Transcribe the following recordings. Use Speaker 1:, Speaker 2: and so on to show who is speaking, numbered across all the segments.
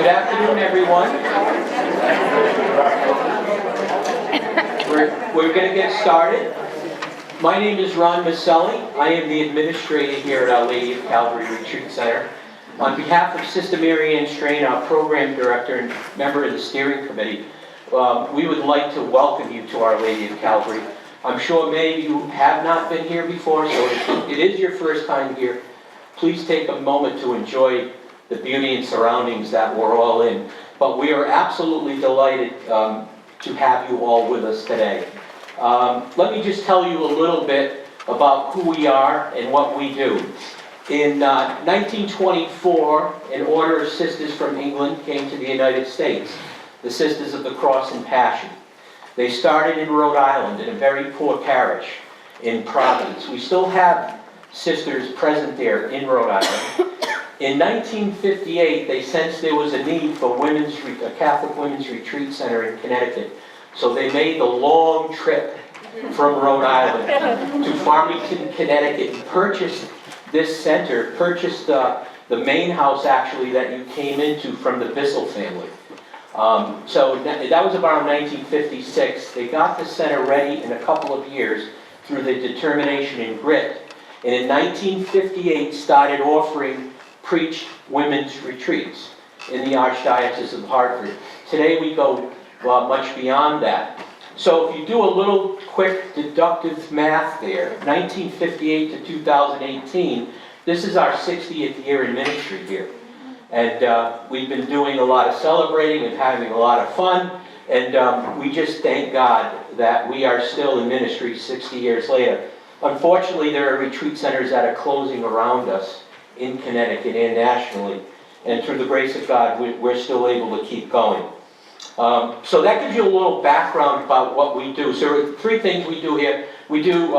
Speaker 1: Good afternoon, everyone. We're going to get started. My name is Ron Maselli. I am the administrator here at Our Lady of Calvary Retreat Center. On behalf of Sister Mary Ann Strain, our program director and member of the steering committee, we would like to welcome you to Our Lady of Calvary. I'm sure many of you have not been here before, so if it is your first time here, please take a moment to enjoy the beauty and surroundings that we're all in. But we are absolutely delighted to have you all with us today. Let me just tell you a little bit about who we are and what we do. In 1924, an order of sisters from England came to the United States, the Sisters of the Cross and Passion. They started in Rhode Island in a very poor parish in Providence. We still have sisters present there in Rhode Island. In 1958, they sensed there was a need for a Catholic Women's Retreat Center in Connecticut. So they made the long trip from Rhode Island to Farmington, Connecticut, and purchased this center, purchased the main house actually that you came into from the Bissell family. So that was about 1956. They got the center ready in a couple of years through the determination and grit. And in 1958 started offering preached women's retreats in the Archdiocese of Hartford. Today we go much beyond that. So if you do a little quick deductive math there, 1958 to 2018, this is our 60th year in ministry here. And we've been doing a lot of celebrating and having a lot of fun. And we just thank God that we are still in ministry 60 years later. Unfortunately, there are retreat centers that are closing around us in Connecticut and nationally. And through the grace of God, we're still able to keep going. So that gives you a little background about what we do. So there are three things we do here. We do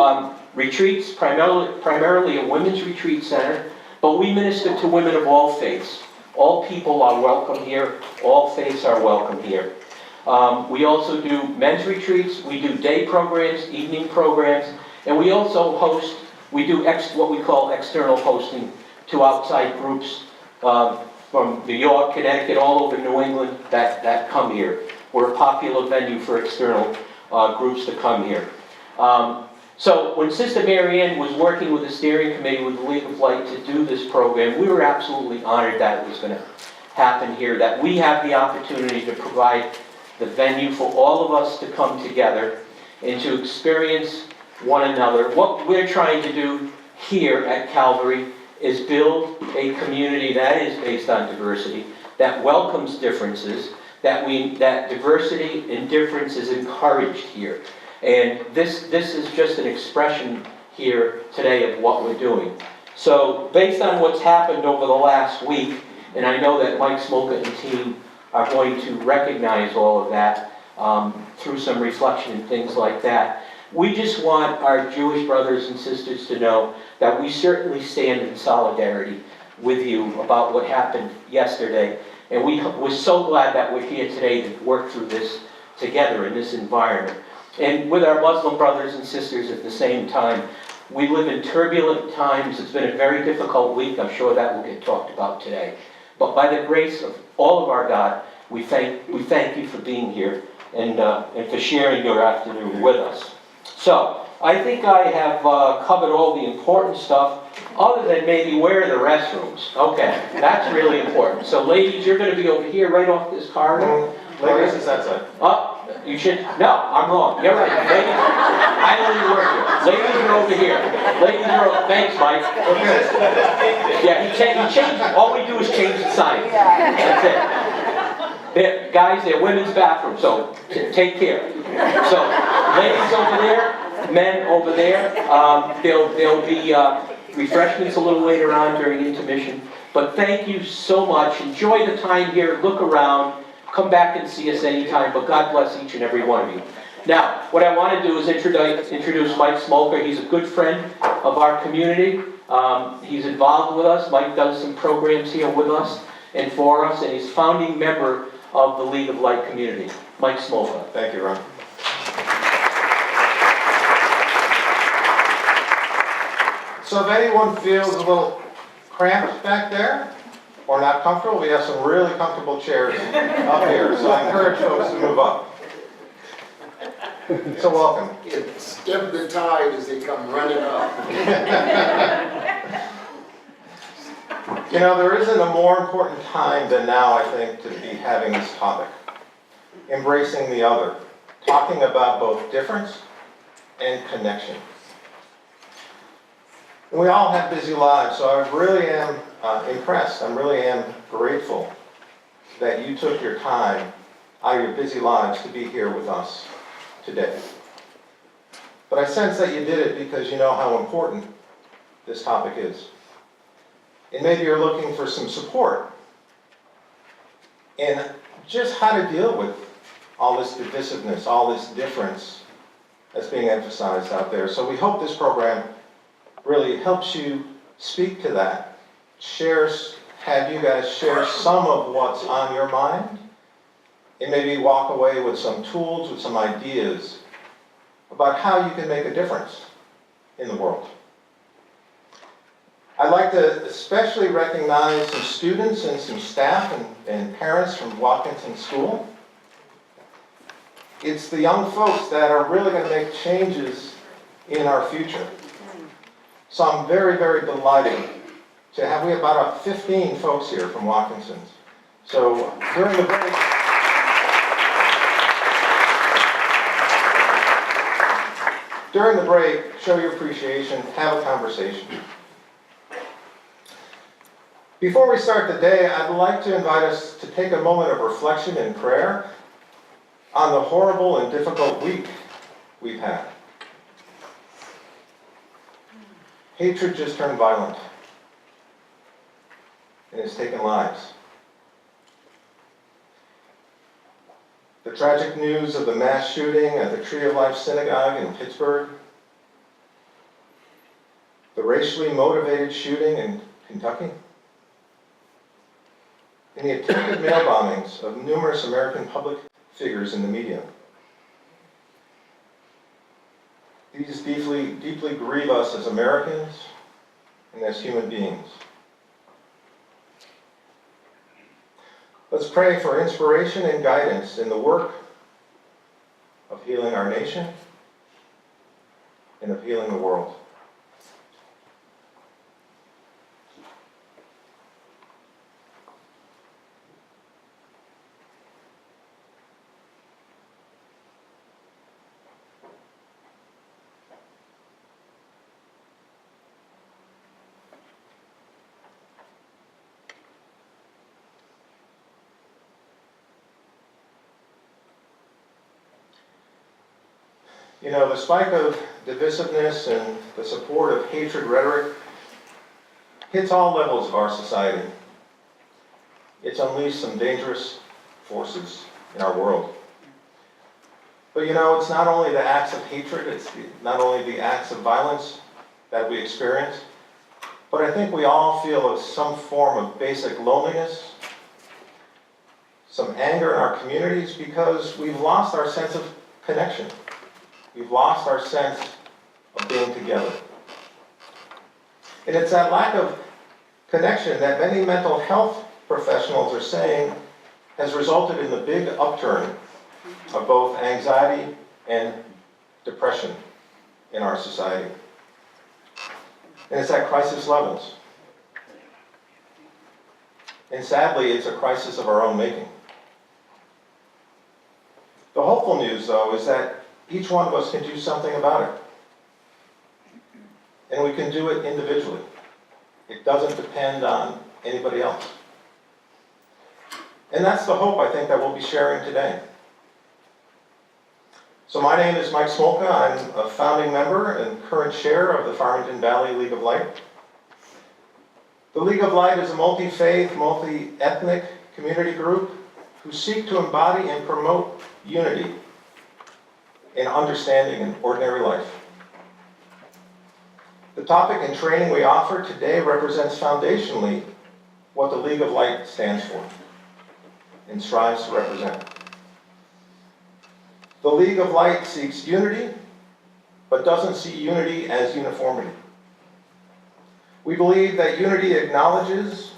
Speaker 1: retreats, primarily a women's retreat center, but we minister to women of all faiths. All people are welcome here. All faiths are welcome here. We also do men's retreats. We do day programs, evening programs, and we also host, we do what we call external hosting to outside groups from New York, Connecticut, all over New England that come here. We're a popular venue for external groups to come here. So when Sister Mary Ann was working with the steering committee with the League of Light to do this program, we were absolutely honored that it was going to happen here, that we have the opportunity to provide the venue for all of us to come together and to experience one another. What we're trying to do here at Calvary is build a community that is based on diversity, that welcomes differences, that diversity and difference is encouraged here. And this is just an expression here today of what we're doing. So based on what's happened over the last week, and I know that Mike Smolka and team are going to recognize all of that through some reflection and things like that. We just want our Jewish brothers and sisters to know that we certainly stand in solidarity with you about what happened yesterday. And we're so glad that we're here today to work through this together in this environment. And with our Muslim brothers and sisters at the same time, we live in turbulent times. It's been a very difficult week. I'm sure that will get talked about today. But by the grace of all of our God, we thank you for being here and for sharing your afternoon with us. So, I think I have covered all the important stuff, other than maybe where are the restrooms. Okay, that's really important. So ladies, you're going to be over here right off this corridor.
Speaker 2: Ladies, is that side?
Speaker 1: You should, no, I'm wrong. You're right. Ladies, I only work here. Ladies are over here. Ladies are over, thanks Mike. Yeah, he changed, all we do is change the sign. That's it. Guys, they're women's bathrooms, so take care. So, ladies over there, men over there, there'll be refreshments a little later on during intermission. But thank you so much. Enjoy the time here. Look around. Come back and see us anytime, but God bless each and every one of you. Now, what I want to do is introduce Mike Smolka. He's a good friend of our community. He's involved with us. Mike does some programs here with us and for us, and he's founding member of the League of Light community. Mike Smolka.
Speaker 2: Thank you, Ron. So if anyone feels a little cramped back there, or not comfortable, we have some really comfortable chairs up here, so I encourage folks to move up. So welcome.
Speaker 3: Skip the tide as they come running up.
Speaker 2: You know, there isn't a more important time than now, I think, to be having this topic. Embracing the other. Talking about both difference and connection. And we all have busy lives, so I really am impressed. I really am grateful that you took your time out of your busy lives to be here with us today. But I sense that you did it because you know how important this topic is. And maybe you're looking for some support in just how to deal with all this divisiveness, all this difference that's being emphasized out there. So we hope this program really helps you speak to that. Have you guys share some of what's on your mind, and maybe walk away with some tools, with some ideas about how you can make a difference in the world. I'd like to especially recognize some students and some staff and parents from Watkinson School. It's the young folks that are really going to make changes in our future. So I'm very, very delighted to have, we have about 15 folks here from Watkinson's. So during the break, show your appreciation, have a conversation. Before we start the day, I'd like to invite us to take a moment of reflection and prayer on the horrible and difficult week we've had. Hatred just turned violent and has taken lives. The tragic news of the mass shooting at the Tree of Life Synagogue in Pittsburgh, the racially motivated shooting in Kentucky, and the attempted mail bombings of numerous American public figures in the media. These deeply grieve us as Americans and as human beings. Let's pray for inspiration and guidance in the work of healing our nation and of healing the world. You know, the spike of divisiveness and the support of hatred rhetoric hits all levels of our society. It's unleashed some dangerous forces in our world. But you know, it's not only the acts of hatred, it's not only the acts of violence that we experience, but I think we all feel some form of basic loneliness, some anger in our communities because we've lost our sense of connection. We've lost our sense of being together. And it's that lack of connection that many mental health professionals are saying has resulted in the big upturn of both anxiety and depression in our society. And it's at crisis levels. And sadly, it's a crisis of our own making. The hopeful news, though, is that each one of us can do something about it. And we can do it individually. It doesn't depend on anybody else. And that's the hope, I think, that we'll be sharing today. So my name is Mike Smolka. I'm a founding member and current chair of the Farmington Valley League of Light. The League of Light is a multi-faith, multi-ethnic community group who seek to embody and promote unity in understanding in ordinary life. The topic and training we offer today represents foundationally what the League of Light stands for and strives to represent. The League of Light seeks unity, but doesn't see unity as uniformity. We believe that unity acknowledges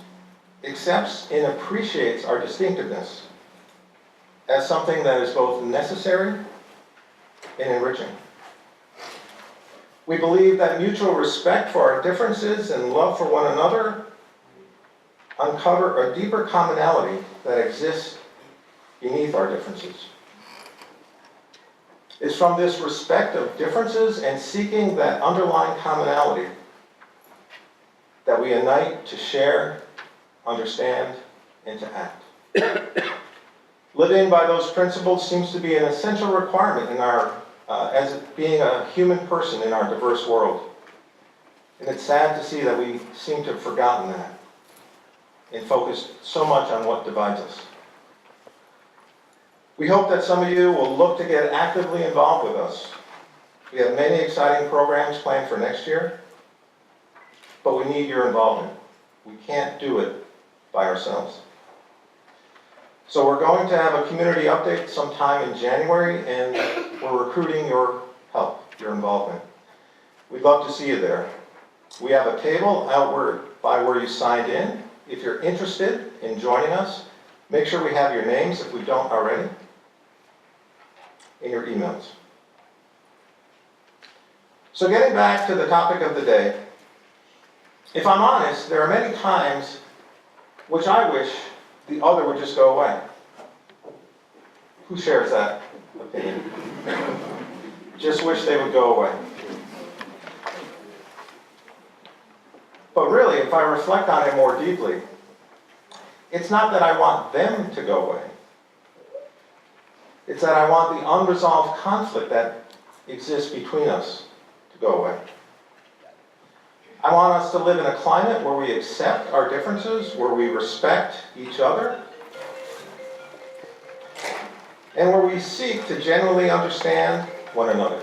Speaker 2: accepts and appreciates our distinctiveness as something that is both necessary and enriching. We believe that mutual respect for our differences and love for one another uncover a deeper commonality that exists beneath our differences. It's from this respect of differences and seeking that underlying commonality that we unite to share, understand, and to act. Living by those principles seems to be an essential requirement in our, as being a human person in our diverse world. And it's sad to see that we seem to have forgotten that and focused so much on what divides us. We hope that some of you will look to get actively involved with us. We have many exciting programs planned for next year, but we need your involvement. We can't do it by ourselves. So we're going to have a community update sometime in January, and we're recruiting your help, your involvement. We'd love to see you there. We have a table out by where you signed in. If you're interested in joining us, make sure we have your names, if we don't already, in your emails. So getting back to the topic of the day, if I'm honest, there are many times which I wish the other would just go away. Who shares that opinion? Just wish they would go away. But really, if I reflect on it more deeply, it's not that I want them to go away. It's that I want the unresolved conflict that exists between us to go away. I want us to live in a climate where we accept our differences, where we respect each other, and where we seek to genuinely understand one another.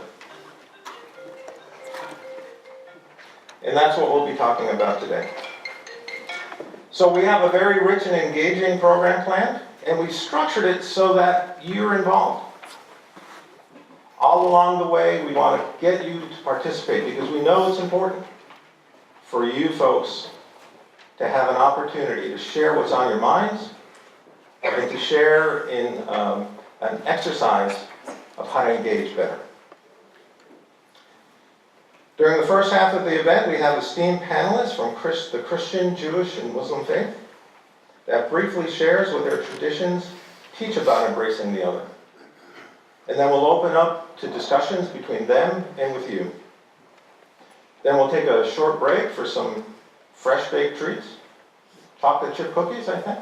Speaker 2: And that's what we'll be talking about today. So we have a very rich and engaging program planned, and we structured it so that you're involved. All along the way, we want to get you to participate because we know it's important for you folks to have an opportunity to share what's on your minds and to share in an exercise of how to engage better. During the first half of the event, we have esteemed panelists from the Christian, Jewish, and Muslim faith that briefly shares what their traditions teach about embracing the other. And then we'll open up to discussions between them and with you. Then we'll take a short break for some fresh baked treats, chocolate chip cookies, I think.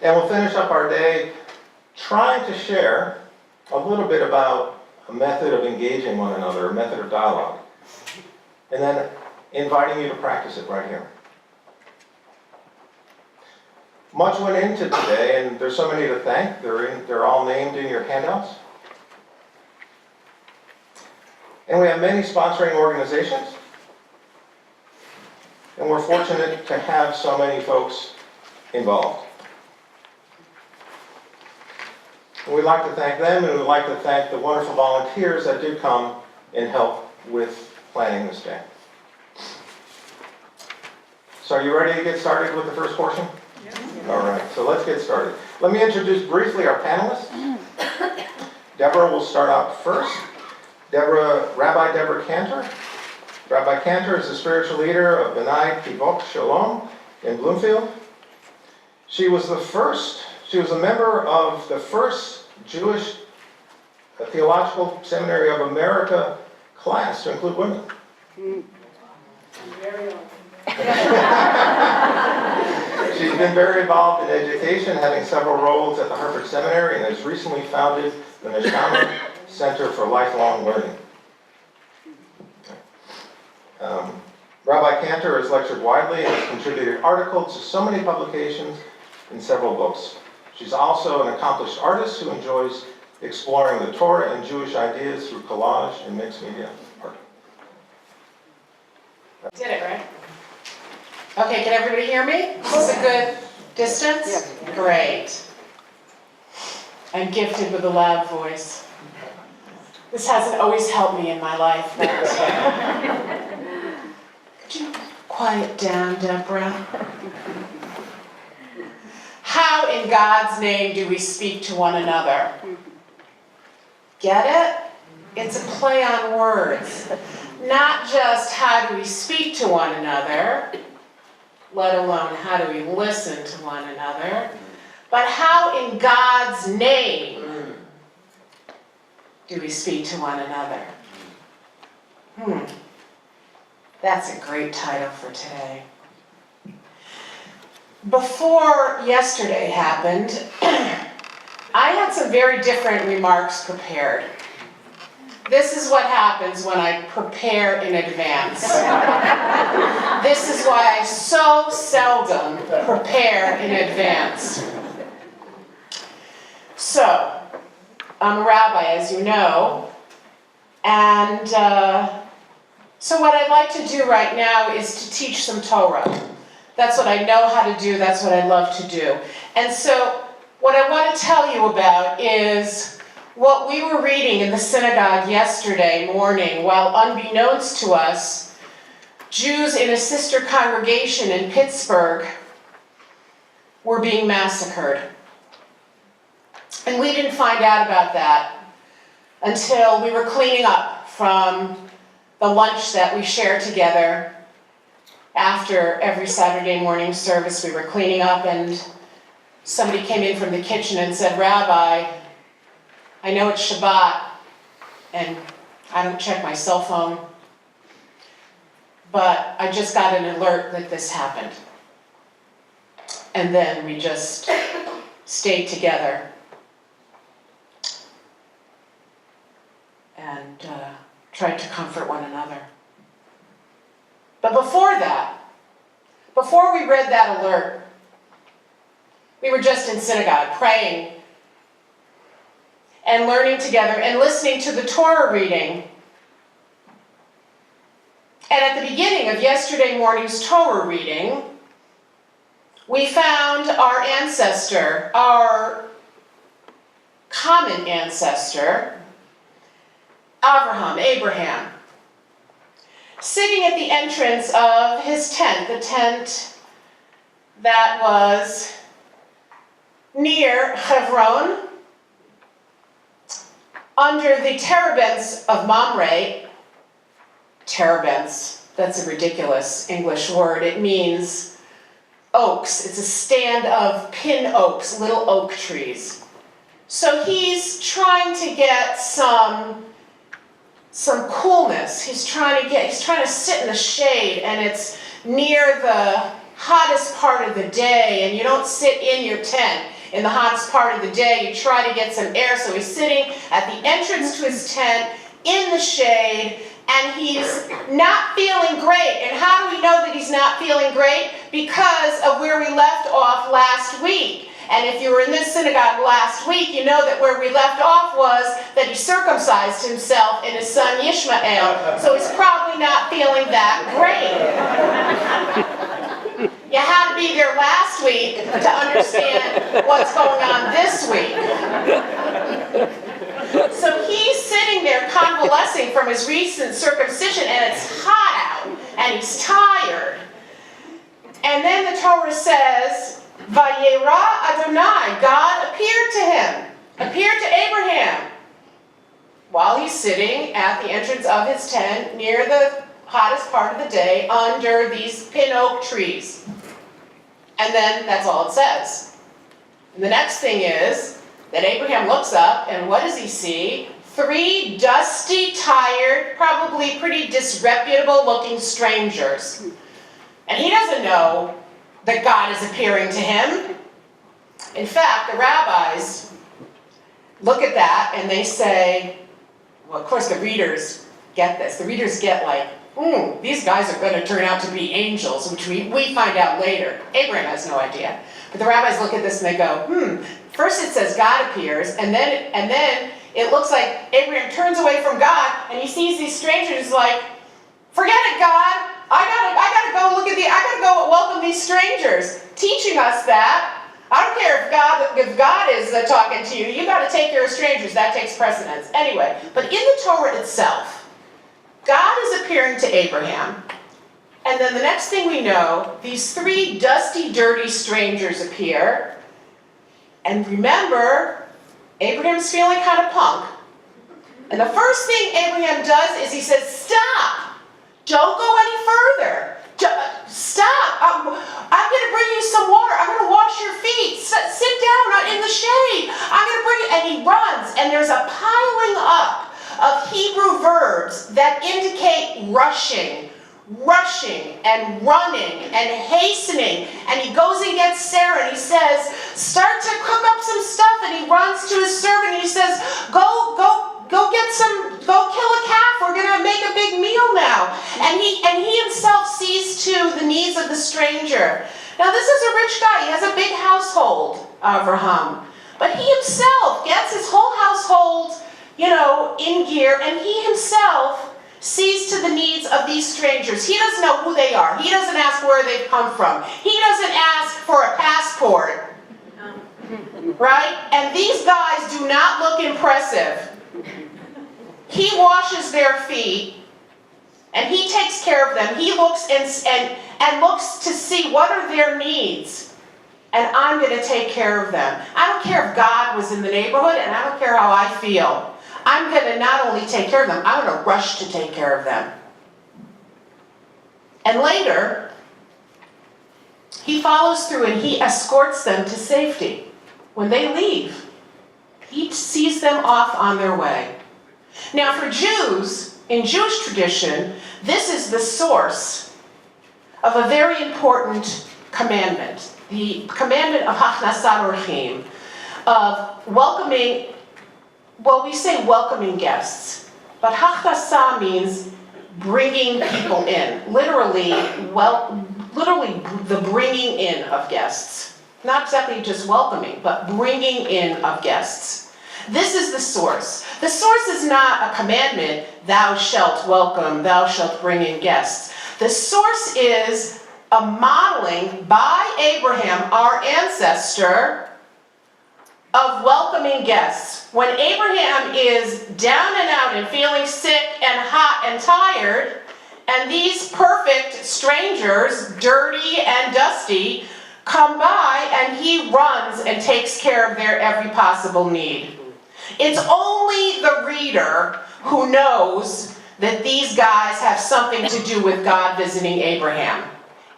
Speaker 2: And we'll finish up our day trying to share a little bit about a method of engaging one another, a method of dialogue. And then inviting you to practice it right here. Much went into today, and there's so many to thank. They're all named in your handouts. And we have many sponsoring organizations. And we're fortunate to have so many folks involved. And we'd like to thank them, and we'd like to thank the wonderful volunteers that did come and help with planning this day. So are you ready to get started with the first portion? Yes. All right, so let's get started. Let me introduce briefly our panelists. Deborah will start out first. Rabbi Deborah Cantor. Rabbi Cantor is the spiritual leader of B'nai Tivot Shalom in Bloomfield. She was a member of the first Jewish Theological Seminary of America class to include women. She's been very involved in education, having several roles at the Harvard Seminary, and has recently founded the Neshama Center for Lifelong Learning. Rabbi Cantor has lectured widely and has contributed articles to so many publications and several books. She's also an accomplished artist who enjoys exploring the Torah and Jewish ideas through collage and mixed media art.
Speaker 4: Did it, right? Okay, can everybody hear me? Is this a good distance? Yeah. Great. I'm gifted with a loud voice. This hasn't always helped me in my life, but could you quiet down, Deborah. How in God's name do we speak to one another? Get it? It's a play on words. Not just how do we speak to one another, let alone how do we listen to one another, but how in God's name do we speak to one another? That's a great title for today. Before yesterday happened, I had some very different remarks prepared. This is what happens when I prepare in advance. This is why I so seldom prepare in advance. So, I'm a rabbi, as you know, and so what I'd like to do right now is to teach some Torah. That's what I know how to do, that's what I love to do. And so, what I want to tell you about is what we were reading in the synagogue yesterday morning, while unbeknownst to us, Jews in a sister congregation in Pittsburgh were being massacred. And we didn't find out about that until we were cleaning up from the lunch that we shared together. After every Saturday morning service, we were cleaning up and somebody came in from the kitchen and said, "Rabbi, I know it's Shabbat and I don't check my cell phone, but I just got an alert that this happened." And then we just stayed together and tried to comfort one another. But before that, before we read that alert, we were just in synagogue praying and learning together and listening to the Torah reading. And at the beginning of yesterday morning's Torah reading, we found our ancestor, our common ancestor, Abraham, sitting at the entrance of his tent, the tent that was near Hebron, under the terebinths of Mamre. Terebinths, that's a ridiculous English word. It means oaks. It's a stand of pin oaks, little oak trees. So he's trying to get some coolness. He's trying to sit in the shade, and it's near the hottest part of the day, and you don't sit in your tent in the hottest part of the day. You try to get some air. So he's sitting at the entrance to his tent in the shade, and he's not feeling great. And how do we know that he's not feeling great? Because of where we left off last week. And if you were in this synagogue last week, you know that where we left off was that he circumcised himself and his son Yishmael. So he's probably not feeling that great. You had to be there last week to understand what's going on this week. So he's sitting there convalescing from his recent circumcision, and it's hot out, and he's tired. And then the Torah says, Vayera Adonai, God appeared to Abraham, while he's sitting at the entrance of his tent near the hottest part of the day under these pin oak trees. And then that's all it says. And the next thing is that Abraham looks up, and what does he see? 3 dusty, tired, probably pretty disreputable looking strangers. And he doesn't know that God is appearing to him. In fact, the rabbis look at that and they say, well, of course the readers get this. The readers get like, these guys are going to turn out to be angels, which we find out later. Abraham has no idea. But the rabbis look at this and they go, first it says God appears, and then it looks like Abraham turns away from God and he sees these strangers like, forget it, God. I gotta go welcome these strangers, teaching us that I don't care if God is talking to you, you gotta take care of strangers. That takes precedence. Anyway, but in the Torah itself, God is appearing to Abraham, And then the next thing we know, these three dusty, dirty strangers appear. And remember, Abraham's feeling kind of punk. And the first thing Abraham does is he says, stop! Don't go any further. Stop! I'm going to bring you some water. I'm going to wash your feet. Sit down in the shade. I'm going to bring you. And he runs. And there's a piling up of Hebrew verbs that indicate rushing and running and hastening. And he goes and gets Sarah and he says, start to cook up some stuff. And he runs to his servant and he says, go kill a calf. We're going to make a big meal now. And he himself sees to the needs of the stranger. Now this is a rich guy. He has a big household, Avraham. But he himself gets his whole household, in gear, and he himself sees to the needs of these strangers. He doesn't know who they are. He doesn't ask where they've come from. He doesn't ask for a passport. Right? And these guys do not look impressive. He washes their feet, and he takes care of them. He looks and looks to see what are their needs, and I'm going to take care of them. I don't care if God was in the neighborhood, and I don't care how I feel. I'm going to not only take care of them, I'm going to rush to take care of them. And later, he follows through and he escorts them to safety. When they leave, he sees them off on their way. Now for Jews, in Jewish tradition, this is the source of a very important commandment. The commandment of Hachnasat Orchim, of welcoming, we say welcoming guests, but Hachnasa means bringing people in. Literally the bringing in of guests. Not exactly just welcoming, but bringing in of guests. This is the source. The source is not a commandment, thou shalt welcome, thou shalt bring in guests. The source is a modeling by Abraham, our ancestor, of welcoming guests. When Abraham is down and out and feeling sick and hot and tired, and these perfect strangers, dirty and dusty, come by and he runs and takes care of their every possible need. It's only the reader who knows that these guys have something to do with God visiting Abraham.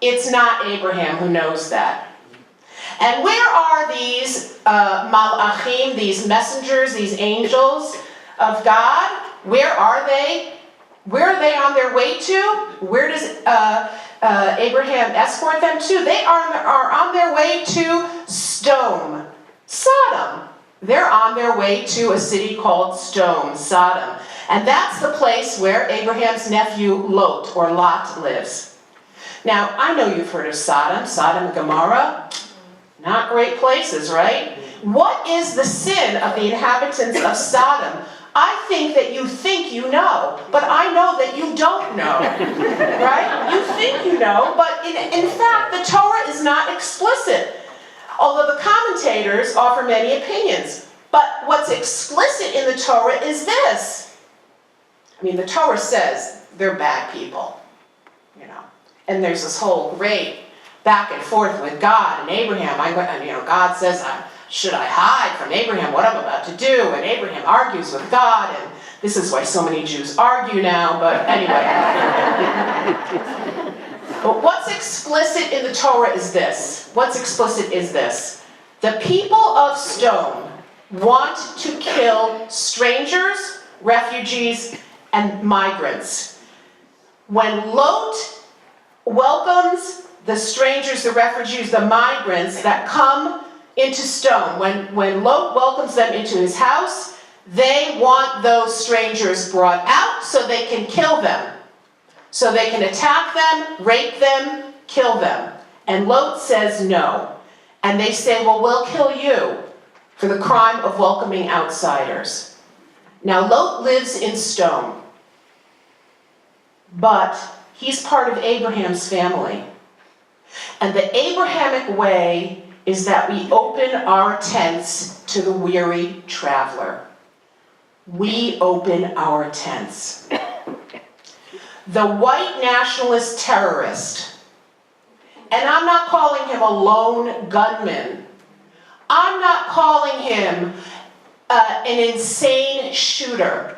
Speaker 4: It's not Abraham who knows that. And where are these malachim, these messengers, these angels of God? Where are they? Where are they on their way to? Where does Abraham escort them to? They are on their way to Sodom, They're on their way to a city called Sodom. And that's the place where Abraham's nephew Lot lives. Now, I know you've heard of Sodom and Gomorrah. Not great places, right? What is the sin of the inhabitants of Sodom? I think you know, but I know that you don't know, right? You think you know, but in fact, the Torah is not explicit, although the commentators offer many opinions. But what's explicit in the Torah is this. The Torah says they're bad people, and there's this whole great back and forth with God and Abraham. God says, should I hide from Abraham what I'm about to do? And Abraham argues with God, and this is why so many Jews argue now, but anyway. But what's explicit in the Torah is this. The people of Sodom want to kill strangers, refugees, and migrants. When Lot welcomes the strangers, the refugees, the migrants that come into Sodom, when Lot welcomes them into his house, they want those strangers brought out so they can kill them. So they can attack them, rape them, kill them. And Lot says no. And they say, well, we'll kill you for the crime of welcoming outsiders. Now, Lot lives in Sodom, but he's part of Abraham's family. And the Abrahamic way is that we open our tents to the weary traveler. We open our tents. the white nationalist terrorist. And I'm not calling him a lone gunman. I'm not calling him an insane shooter.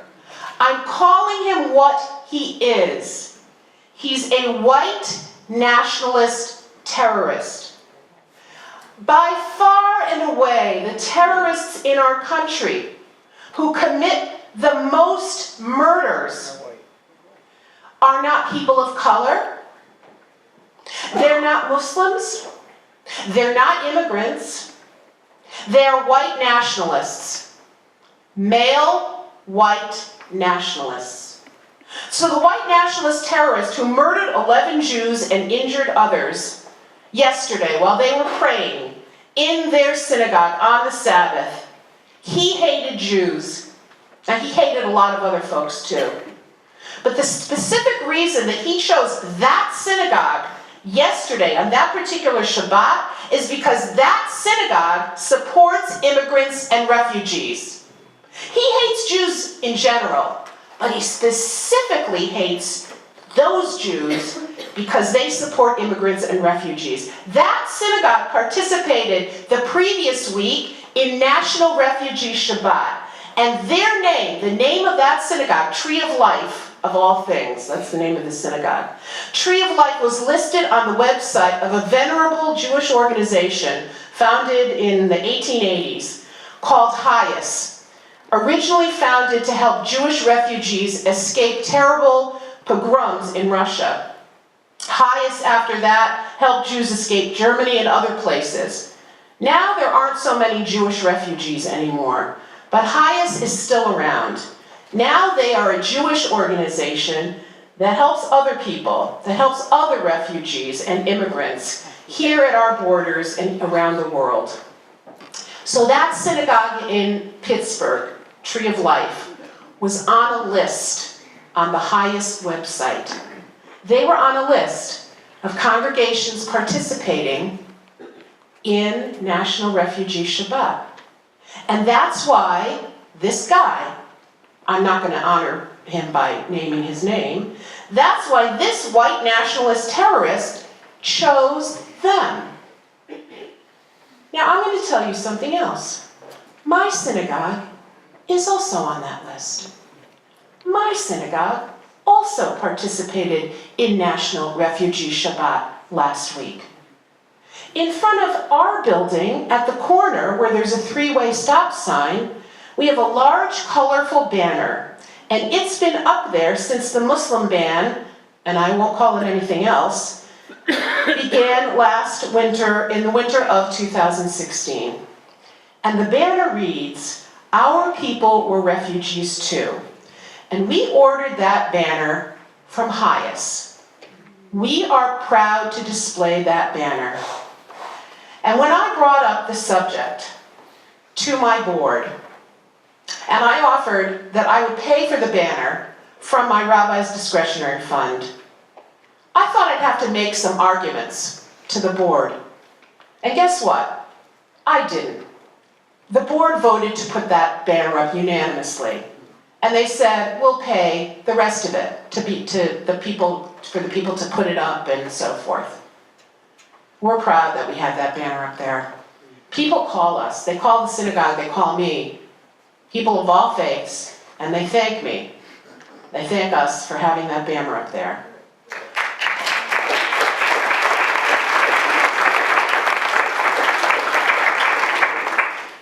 Speaker 4: I'm calling him what he is. He's a white nationalist terrorist. By far and away, the terrorists in our country who commit the most murders are not people of color. They're not Muslims. They're not immigrants. They're white nationalists. Male white nationalists. So the white nationalist terrorist who murdered 11 Jews and injured others yesterday while they were praying in their synagogue on the Sabbath, he hated Jews. And he hated a lot of other folks too. But the specific reason that he chose that synagogue yesterday on that particular Shabbat is because that synagogue supports immigrants and refugees. He hates Jews in general, but he specifically hates those Jews because they support immigrants and refugees. That synagogue participated the previous week in National Refugee Shabbat. And their name, the name of that synagogue, Tree of Life, of all things, that's the name of the synagogue. Tree of Life was listed on the website of a venerable Jewish organization founded in the 1880s called HIAS, originally founded to help Jewish refugees escape terrible pogroms in Russia. HIAS, after that, helped Jews escape Germany and other places. Now there aren't so many Jewish refugees anymore, but HIAS is still around. Now they are a Jewish organization that helps other people, that helps other refugees and immigrants here at our borders and around the world. So that synagogue in Pittsburgh, Tree of Life, was on a list on the HIAS website. They were on a list of congregations participating in National Refugee Shabbat. And that's why this guy, I'm not going to honor him by naming his name, that's why this white nationalist terrorist chose them. Now I'm going to tell you something else. My synagogue is also on that list. My synagogue also participated in National Refugee Shabbat last week. In front of our building, at the corner where there's a three-way stop sign, we have a large, colorful banner. And it's been up there since the Muslim ban, and I won't call it anything else, began last winter, in the winter of 2016. And the banner reads, "Our people were refugees too." And we ordered that banner from HIAS. We are proud to display that banner. And when I brought up the subject to my board, and I offered that I would pay for the banner from my rabbi's discretionary fund, I thought I'd have to make some arguments to the board. And guess what? I didn't. The board voted to put that banner up unanimously. And they said, we'll pay the rest of it for the people to put it up and so forth. We're proud that we have that banner up there. People call us. They call the synagogue, they call me. People of all faiths, and they thank me. They thank us for having that banner up there.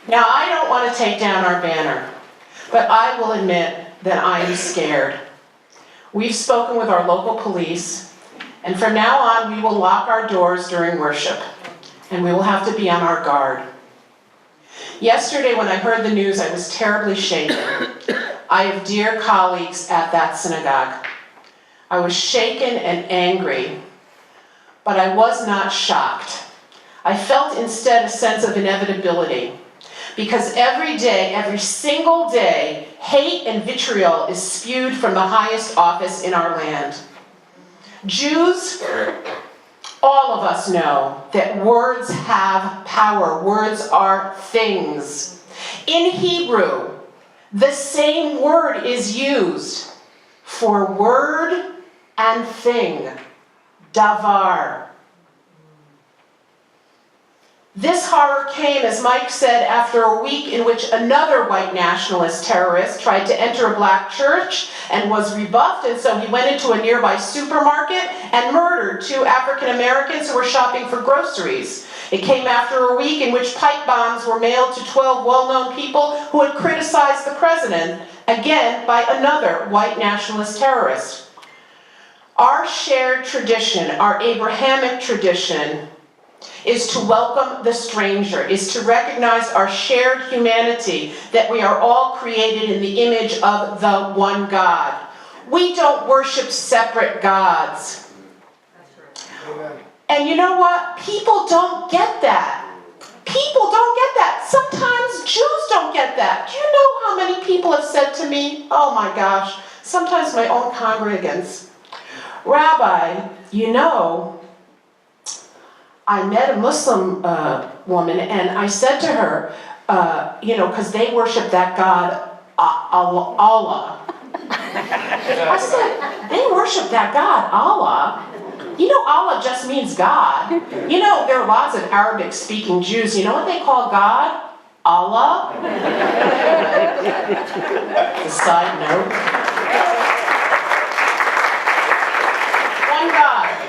Speaker 4: Now, I don't want to take down our banner, but I will admit that I am scared. We've spoken with our local police, and from now on, we will lock our doors during worship, and we will have to be on our guard. Yesterday, when I heard the news, I was terribly shaken. I have dear colleagues at that synagogue. I was shaken and angry, but I was not shocked. I felt instead a sense of inevitability, because every day, every single day, hate and vitriol is spewed from the highest office in our land. Jews, all of us know that words have power. Words are things. In Hebrew, the same word is used for word and thing. Davar. This horror came, as Mike said, after a week in which another white nationalist terrorist tried to enter a black church and was rebuffed, and so he went into a nearby supermarket and murdered 2 African Americans who were shopping for groceries. It came after a week in which pipe bombs were mailed to 12 well-known people who had criticized the president, again by another white nationalist terrorist. Our shared tradition, our Abrahamic tradition, is to welcome the stranger, is to recognize our shared humanity, that we are all created in the image of the one God. We don't worship separate gods. And you know what? People don't get that. People don't get that. Sometimes Jews don't get that. Do you know how many people have said to me, oh my gosh, sometimes my own congregants, Rabbi, you know, I met a Muslim woman and I said to her, because they worship that God, Allah. I said, they worship that God, Allah. You know, Allah just means God. You know, there are lots of Arabic-speaking Jews. You know what they call God? Allah. A side note.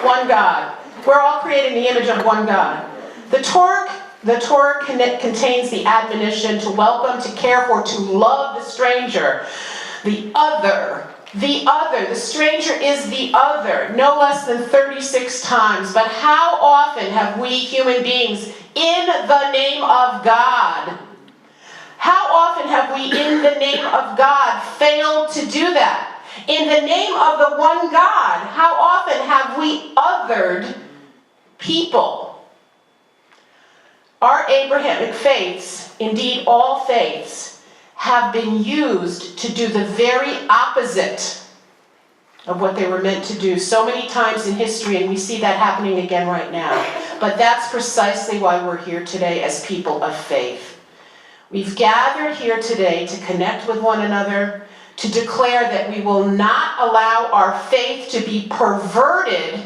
Speaker 4: One God. We're all created in the image of one God. The Torah contains the admonition to welcome, to care for, to love the stranger, the other. The stranger is the other, no less than 36 times. But how often have we human beings, in the name of God, how often have we, in the name of God, failed to do that? In the name of the one God, how often have we othered people? Our Abrahamic faiths, indeed all faiths, have been used to do the very opposite of what they were meant to do so many times in history, and we see that happening again right now. But that's precisely why we're here today as people of faith. We've gathered here today to connect with one another, to declare that we will not allow our faith to be perverted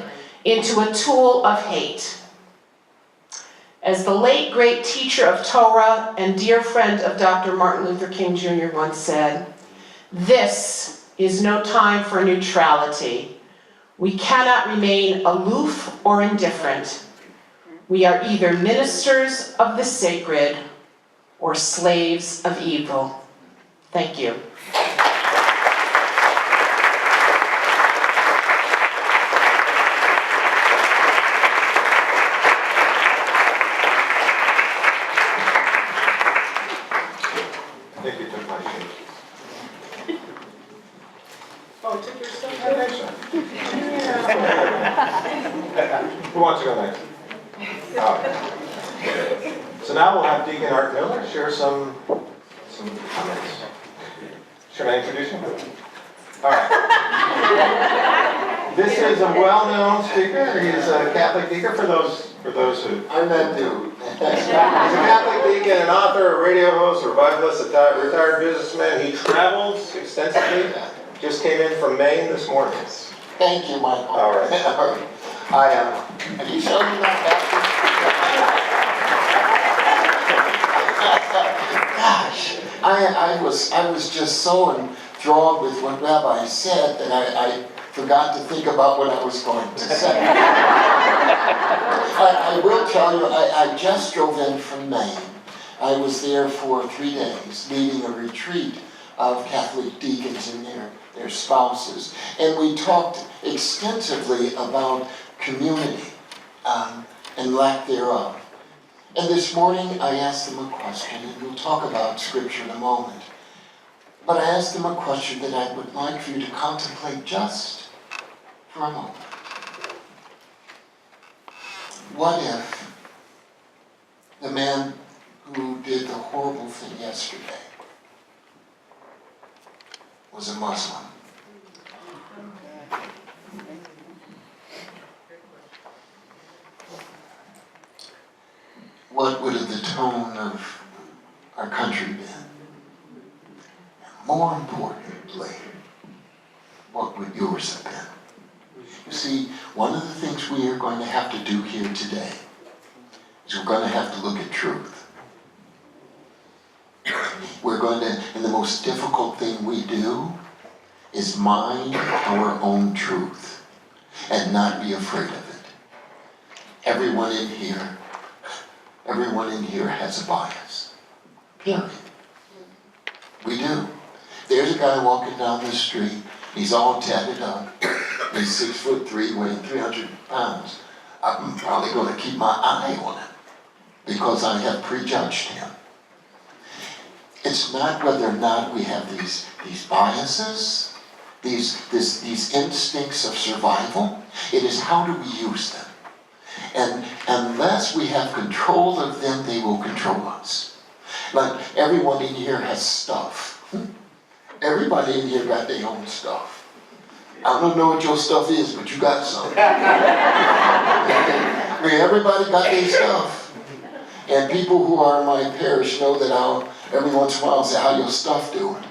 Speaker 4: into a tool of hate. As the late great teacher of Torah and dear friend of Dr. Martin Luther King Jr. once said, this is no time for neutrality. We cannot remain aloof or indifferent. We are either ministers of the sacred or slaves of evil. Thank you.
Speaker 2: Who wants to go next? So now we'll have Deacon Art Miller share some comments. Should I introduce him? All right. This is a well-known speaker. He's a Catholic deacon for those who.
Speaker 3: I'm that dude.
Speaker 2: He's a Catholic deacon, an author, a radio host, a revivalist, a retired businessman. He travels extensively. Just came in from Maine this morning.
Speaker 3: Thank you, Michael.
Speaker 2: All right.
Speaker 3: I am. Have you shown me that Gosh, I was just so enthralled with what Rabbi said that I forgot to think about what I was going to say. I will tell you, I just drove in from Maine. I was there for 3 days, leading a retreat of Catholic deacons and their spouses. And we talked extensively about community and lack thereof. And this morning I asked them a question, and we'll talk about Scripture in a moment. But I asked them a question that I would like for you to contemplate just for a moment. What if the man who did the horrible thing yesterday was a Muslim? What would have the tone of our country been? And more importantly, what would yours have been? You see, one of the things we are going to have to do here today is we're going to have to look at truth. We're going to, and the most difficult thing we do is mine our own truth and not be afraid of it. Everyone in here has a bias. Period. We do. There's a guy walking down the street. He's all tatted up. He's 6'3", weighing 300 pounds. I'm probably going to keep my eye on him because I have prejudged him. It's not whether or not we have these biases, these instincts of survival. It is how do we use them. And unless we have control of them, they will control us. Like everyone in here has stuff. Everybody in here got their own stuff. I don't know what your stuff is, but you got some. I mean, everybody got their stuff. And people who are in my parish know that I'll every once in a while say, how your stuff doing?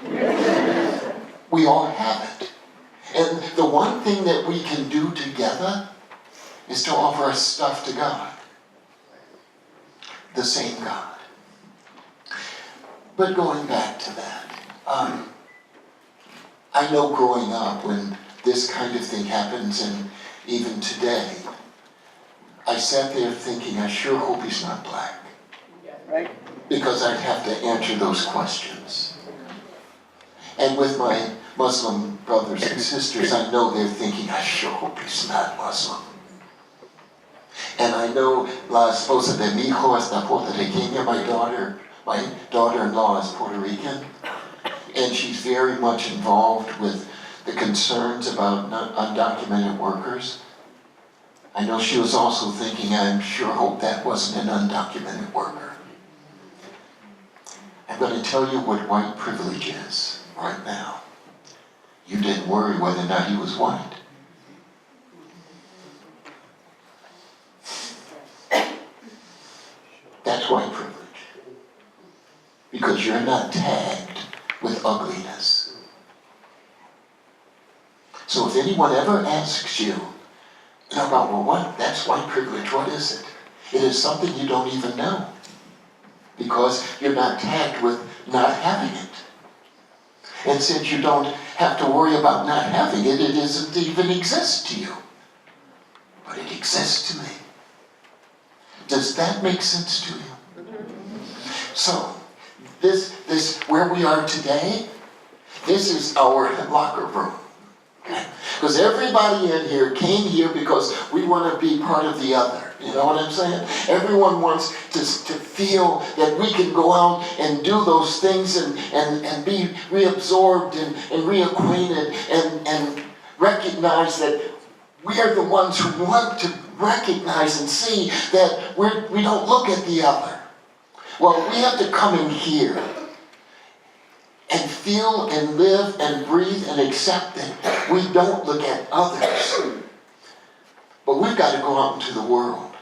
Speaker 3: We all have it. And the one thing that we can do together is to offer our stuff to God. The same God. But going back to that, I know growing up when this kind of thing happens, and even today, I sat there thinking, I sure hope he's not black.
Speaker 5: Right?
Speaker 3: Because I'd have to answer those questions. And with my Muslim brothers and sisters, I know they're thinking, I sure hope he's not Muslim. And I know la esposa de mi hijo es puertorriqueña, my daughter-in-law is Puerto Rican, and she's very much involved with the concerns about undocumented workers. I know she was also thinking, I sure hope that wasn't an undocumented worker. I'm going to tell you what white privilege is right now. You didn't worry whether or not he was white. That's white privilege. Because you're not tagged with ugliness. So if anyone ever asks you about, well, what? That's white privilege. What is it? It is something you don't even know. Because you're not tagged with not having it. And since you don't have to worry about not having it, it doesn't even exist to you. But it exists to me. Does that make sense to you? So, this where we are today, this is our locker room. Because everybody in here came here because we want to be part of the other. You know what I'm saying? Everyone wants to feel that we can go out and do those things and be reabsorbed and reacquainted and recognize that we are the ones who want to recognize and see that we don't look at the other. Well, we have to come in here and feel and live and breathe and accept that we don't look at others. But we've got to go out into the world.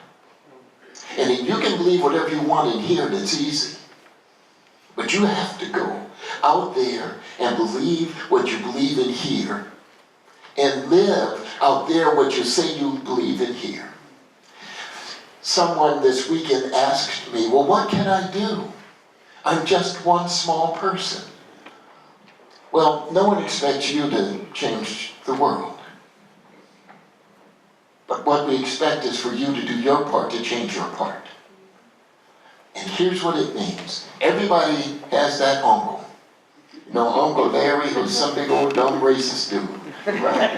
Speaker 3: And if you can believe whatever you want in here, that's easy. But you have to go out there and believe what you believe in here. And live out there what you say you believe in here. Someone this weekend asked me, well, what can I do? I'm just one small person. Well, no one expects you to change the world. But what we expect is for you to do your part to change your part. And here's what it means. Everybody has that uncle. You know, Uncle Larry, who's some big old dumb racist dude. Right?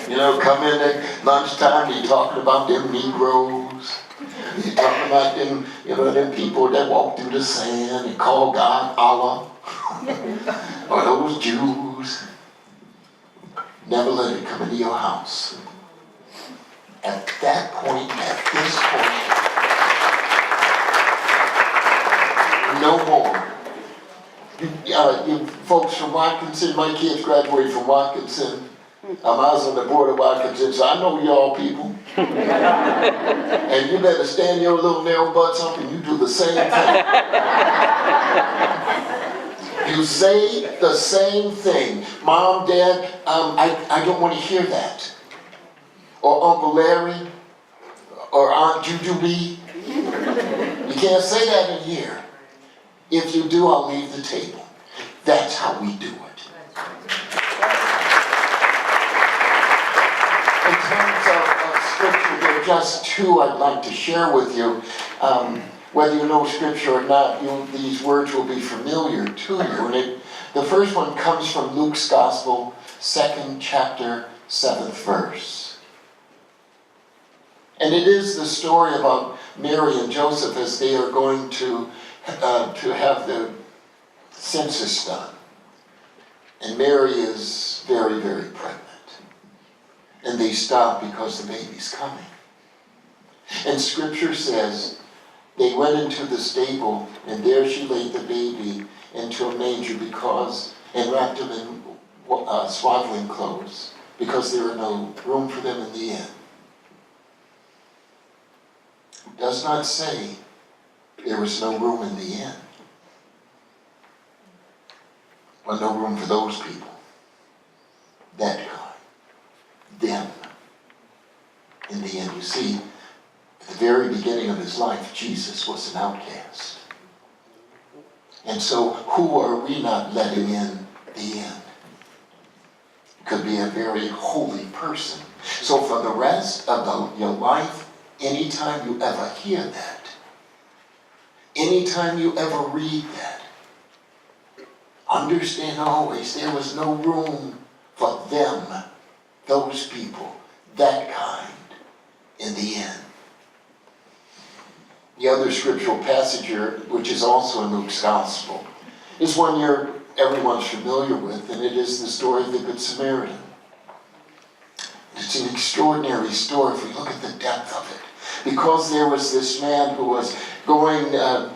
Speaker 3: You know, come in at lunchtime, you're talking about them Negroes. You're talking about them, them people that walk through the sand and call God Allah. Or those Jews. Never let it come into your house. At that point, at this point, no more. You folks from Watkinson, my kids graduated from Watkinson. I was on the board of Watkinson, so I know y'all people. And you better stand your little narrow butts up and you do the same thing. You say the same thing. Mom, Dad, I don't want to hear that. Or Uncle Larry, or Aunt Jujulee. You can't say that in here. If you do, I'll leave the table. That's how we do it. In terms of scripture, there are just two I'd like to share with you. Whether you know scripture or not, these words will be familiar to you. And the first one comes from Luke's Gospel, 2nd chapter, 7th verse. And it is the story about Mary and Joseph as they are going to have the census done. And Mary is very, very pregnant. And they stop because the baby's coming. And scripture says, they went into the stable, and there she laid the baby into a manger and wrapped him in swaddling clothes, because there was no room for them in the inn. It does not say there was no room in the inn. Well, no room for those people. That kind. Them. In the inn. You see, at the very beginning of his life, Jesus was an outcast. And so, who are we not letting in the inn? Could be a very holy person. So for the rest of your life, anytime you ever hear that, anytime you ever read that, understand always there was no room for them, those people, that kind, in the inn. The other scriptural passage here, which is also in Luke's Gospel, is one everyone's familiar with, and it is the story of the Good Samaritan. It's an extraordinary story if we look at the depth of it. Because there was this man who was going to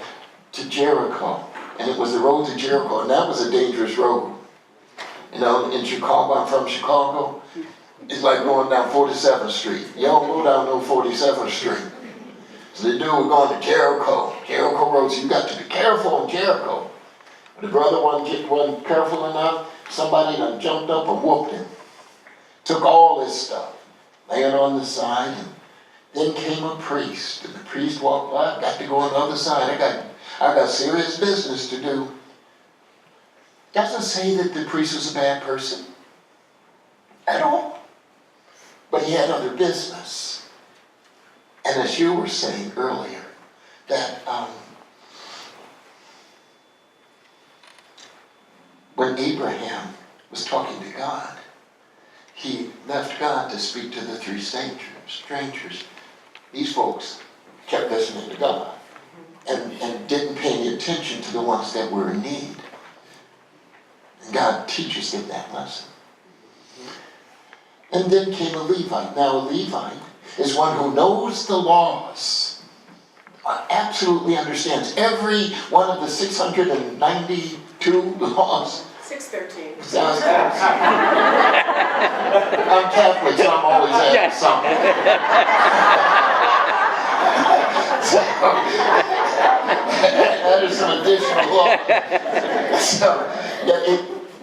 Speaker 3: Jericho, and it was the road to Jericho, and that was a dangerous road. You know, in Chicago, I'm from Chicago, it's like going down 47th Street. You don't go down no 47th Street. So they knew we're going to Jericho. Jericho Road, so you got to be careful in Jericho. When the brother wasn't careful enough, somebody done jumped up and whooped him. Took all his stuff, laying on the side, and then came a priest. And the priest walked by, I got to go on the other side. I got serious business to do. Doesn't say that the priest was a bad person at all. But he had other business. And as you were saying earlier, that when Abraham was talking to God, he left God to speak to the three strangers. These folks kept listening to God and didn't pay any attention to the ones that were in need. And God teaches them that lesson. And then came a Levite. Now a Levite is one who knows the laws, absolutely understands every one of the 692 laws.
Speaker 4: 613.
Speaker 3: Sounds good. I'm Catholic, so I'm always adding something. So, that is an additional law. So,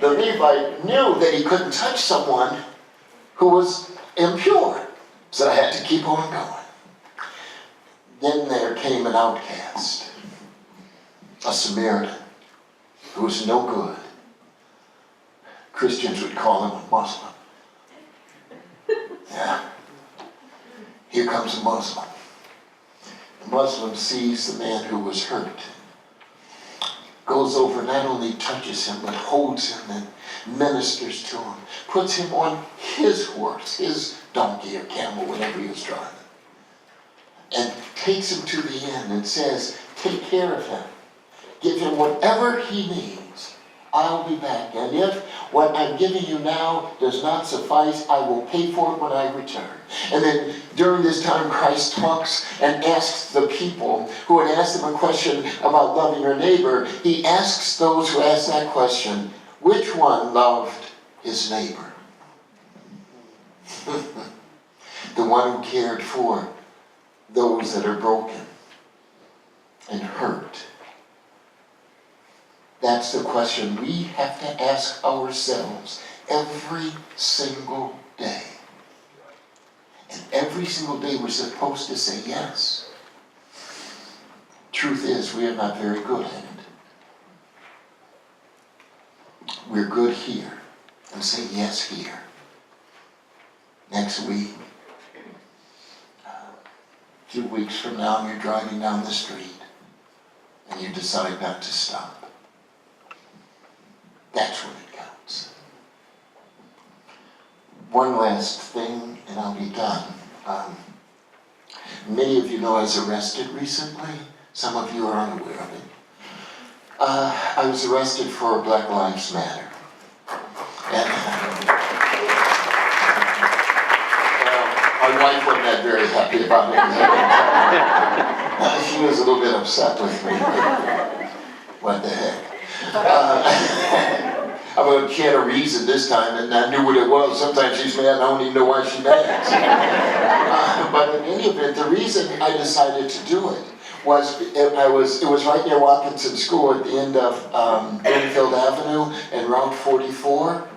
Speaker 3: the Levite knew that he couldn't touch someone who was impure. So I had to keep on going. Then there came an outcast, a Samaritan, who was no good. Christians would call him a Muslim. Yeah. Here comes a Muslim. The Muslim sees the man who was hurt, goes over, not only touches him, but holds him and ministers to him, puts him on his horse, his donkey or camel, whatever he was driving, and takes him to the inn and says, take care of him. Give him whatever he needs. I'll be back. And if what I'm giving you now does not suffice, I will pay for it when I return. And then during this time, Christ talks and asks the people who had asked him a question about loving your neighbor. He asks those who asked that question, which one loved his neighbor? The one who cared for those that are broken and hurt. That's the question we have to ask ourselves every single day. And every single day we're supposed to say yes. Truth is, we are not very good at it. We're good here, and say yes here. Next week, a few weeks from now, you're driving down the street, and you decide not to stop. That's when it counts. One last thing, and I'll be done. Many of you know I was arrested recently. Some of you are unaware of it. I was arrested for Black Lives Matter. And my wife wasn't that very happy about it. She was a little bit upset with me. What the heck? She had a reason this time, and I knew what it was. Sometimes she's mad, and I don't even know why she's mad. But in any event, the reason I decided to do it was it was right near Watkinson School at the end of Greenfield Avenue and Route 44.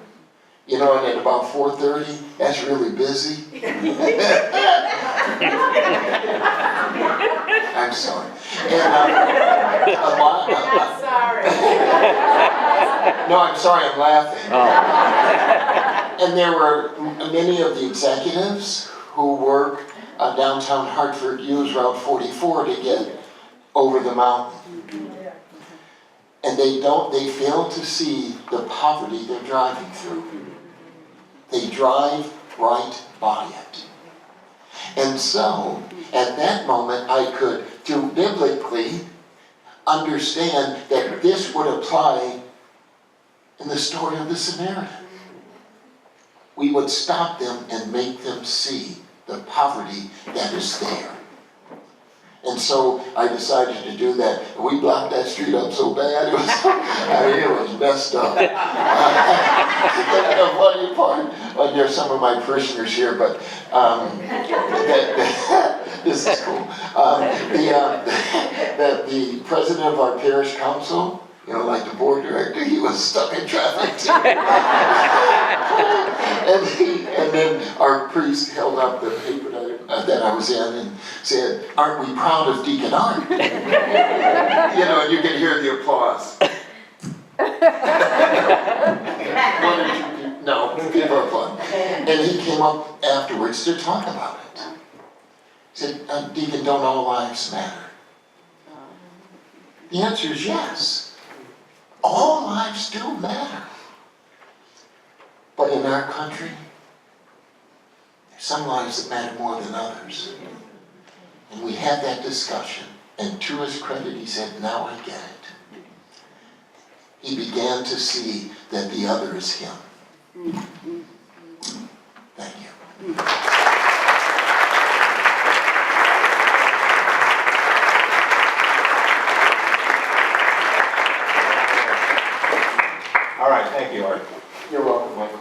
Speaker 3: You know, and at about 4:30, that's really busy. I'm sorry. And,
Speaker 4: Sorry.
Speaker 3: no, I'm sorry, I'm laughing. And there were many of the executives who work downtown Hartford use Route 44 to get over the mountain. And they fail to see the poverty they're driving through. They drive right by it. And so, at that moment, I could, to biblically, understand that this would apply in the story of the Samaritan. We would stop them and make them see the poverty that is there. And so I decided to do that. We blocked that street up so bad, it was messed up. The funny part, there's some of my parishioners here, but this is cool. The president of our parish council, you know, like the board director, he was stuck in traffic too. and then our priest held up the paper that I was in and said, "Aren't we proud of Deacon Art?" You know, and you can hear the applause. No, people are fun. And he came up afterwards to talk about it. He said, "Deacon, don't all lives matter?" The answer is yes. All lives do matter. But in our country, there's some lives that matter more than others. And we had that discussion. And to his credit, he said, "Now I get it." He began to see that the other is him. Thank you.
Speaker 2: All right, thank you, Art.
Speaker 3: You're welcome, Michael.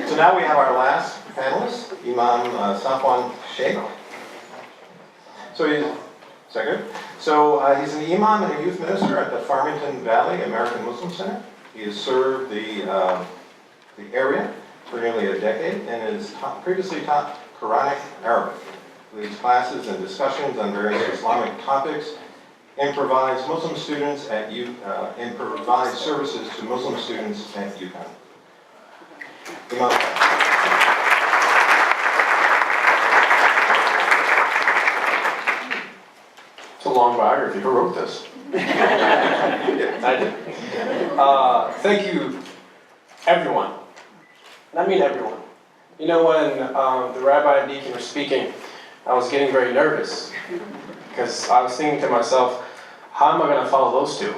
Speaker 2: So now we have our last panelist, Imam Safwan Sheikh. So he's an imam and a youth minister at the Farmington Valley American Muslim Center. He has served the area for nearly a decade and has previously taught Quranic Arabic. He leads classes and discussions on various Islamic topics and provides Muslim students at and provides services to Muslim students at UConn. Imam.
Speaker 5: It's a long biography. Who wrote this? I did. Thank you, everyone. And I mean everyone. You know, when the rabbi and deacon were speaking, I was getting very nervous because I was thinking to myself, how am I going to follow those two?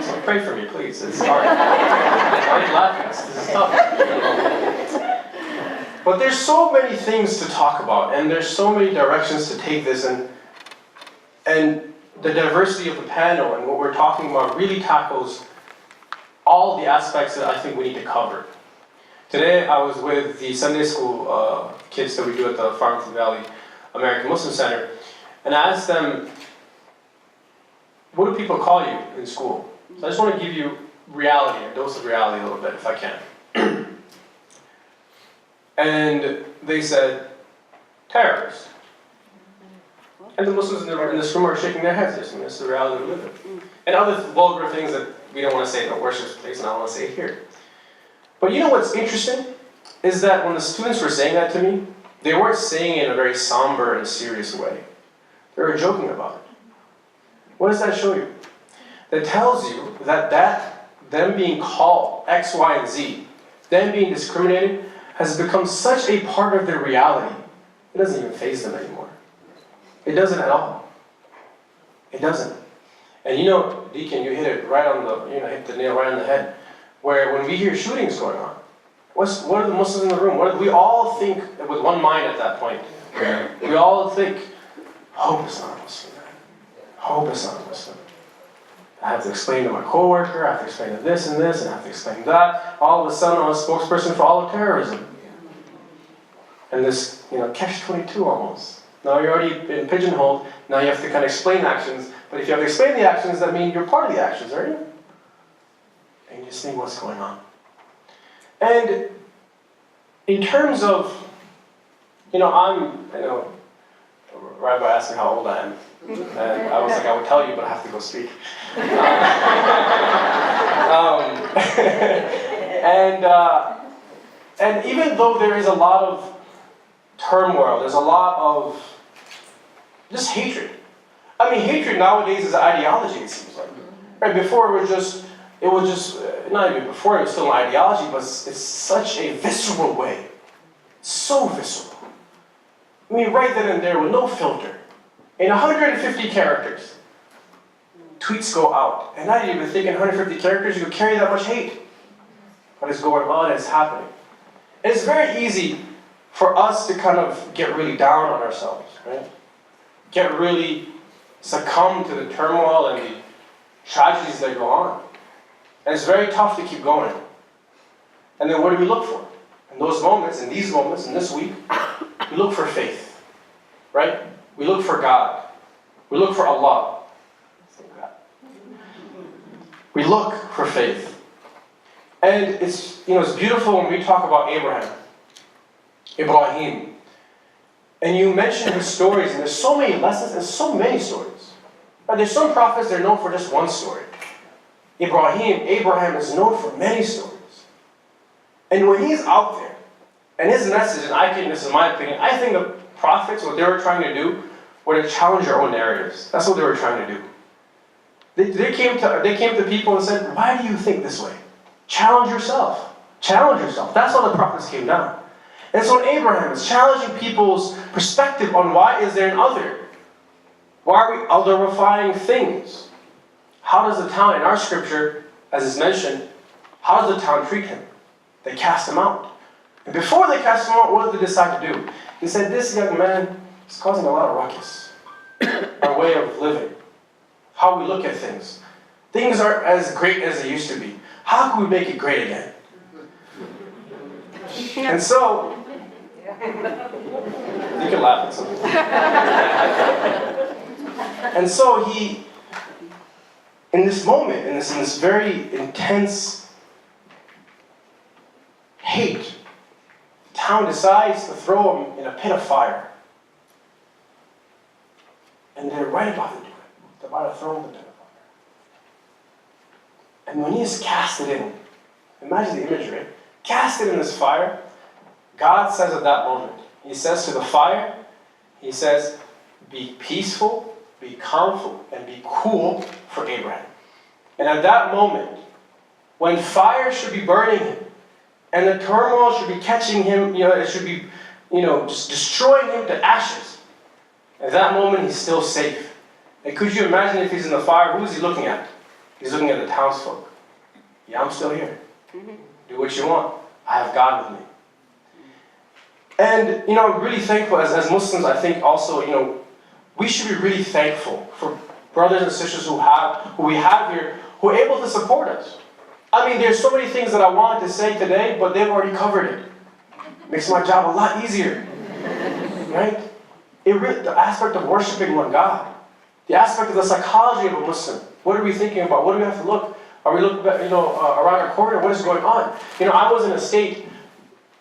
Speaker 5: So pray for me, please. It's hard. Why are you laughing? This is tough. But there's so many things to talk about, and there's so many directions to take this, and the diversity of the panel and what we're talking about really tackles all the aspects that I think we need to cover. Today I was with the Sunday school kids that we do at the Farmington Valley American Muslim Center, and I asked them, what do people call you in school? So I just want to give you reality, a dose of reality a little bit, if I can. And they said, terrorist. And the Muslims in this room are shaking their heads. They're saying, this is the reality we live in. And other vulgar things that we don't want to say in a worship place, and I don't want to say it here. But you know what's interesting? Is that when the students were saying that to me, they weren't saying it in a very somber and serious way. They were joking about it. What does that show you? That tells you that them being called X, Y, and Z, them being discriminated, has become such a part of their reality, it doesn't even faze them anymore. It doesn't at all. It doesn't. And you know, Deacon, you hit it right on the, hit the nail right on the head. Where when we hear shootings going on, what are the Muslims in the room? We all think with one mind at that point. We all think, hope it's not a Muslim. Hope it's not a Muslim. I have to explain to my coworker, I have to explain to this, and I have to explain that. All of a sudden, I'm a spokesperson for all of terrorism. And this, catch-22 almost. Now you're already been pigeonholed, now you have to kind of explain actions. But if you have to explain the actions, that means you're part of the actions, aren't you? And you just think, what's going on? And in terms of, Rabbi asked me how old I am. And I was like, I would tell you, but I have to go speak. And even though there is a lot of turmoil, there's a lot of just hatred. I mean, hatred nowadays is an ideology, it seems like. Right? Before it was just, not even before, it was still an ideology, but it's such a visceral way. So visceral. I mean, right then and there with no filter. In 150 characters, tweets go out. And I didn't even think in 150 characters you could carry that much hate. What is going on is happening. And it's very easy for us to kind of get really down on ourselves, right? Get really succumb to the turmoil and the tragedies that go on. And it's very tough to keep going. And then what do we look for? In those moments, in these moments, in this week, we look for faith, right? We look for God. We look for Allah. We look for faith. And it's beautiful when we talk about Ibrahim. And you mention his stories, and there's so many lessons and so many stories. But there's some prophets that are known for just one story. Abraham is known for many stories. And when he's out there, and his message, and this is my opinion, I think the prophets, what they were trying to do, were to challenge their own narratives. That's what they were trying to do. They came to people and said, why do you think this way? Challenge yourself. Challenge yourself. That's how the prophets came down. And so Abraham is challenging people's perspective on why is there an other? Why are we otherifying things? How does the town, in our scripture, as is mentioned, how does the town treat him? They cast him out. And before they cast him out, what did they decide to do? They said, this young man is causing a lot of ruckus. Our way of living. How we look at things. Things aren't as great as they used to be. How can we make it great again? And so, you can laugh at something. And so he, in this moment, in this very intense hate, the town decides to throw him in a pit of fire. And they're right about to do it. They're about to throw him in the pit of fire. And when he's casted in, imagine the imagery, casted in this fire, God says at that moment, he says to the fire, he says, be peaceful, be calm, and be cool for Abraham. And at that moment, when fire should be burning him, and the turmoil should be catching him, it should be, just destroying him to ashes. At that moment, he's still safe. And could you imagine if he's in the fire, who is he looking at? He's looking at the townsfolk. Yeah, I'm still here. Do what you want. I have God with me. And, I'm really thankful, as Muslims, I think also, we should be really thankful for brothers and sisters who we have here, who are able to support us. I mean, there's so many things that I wanted to say today, but they've already covered it. Makes my job a lot easier. Right? The aspect of worshiping one God. The aspect of the psychology of a Muslim. What are we thinking about? What do we have to look? Are we looking around our corner? What is going on? I was in a state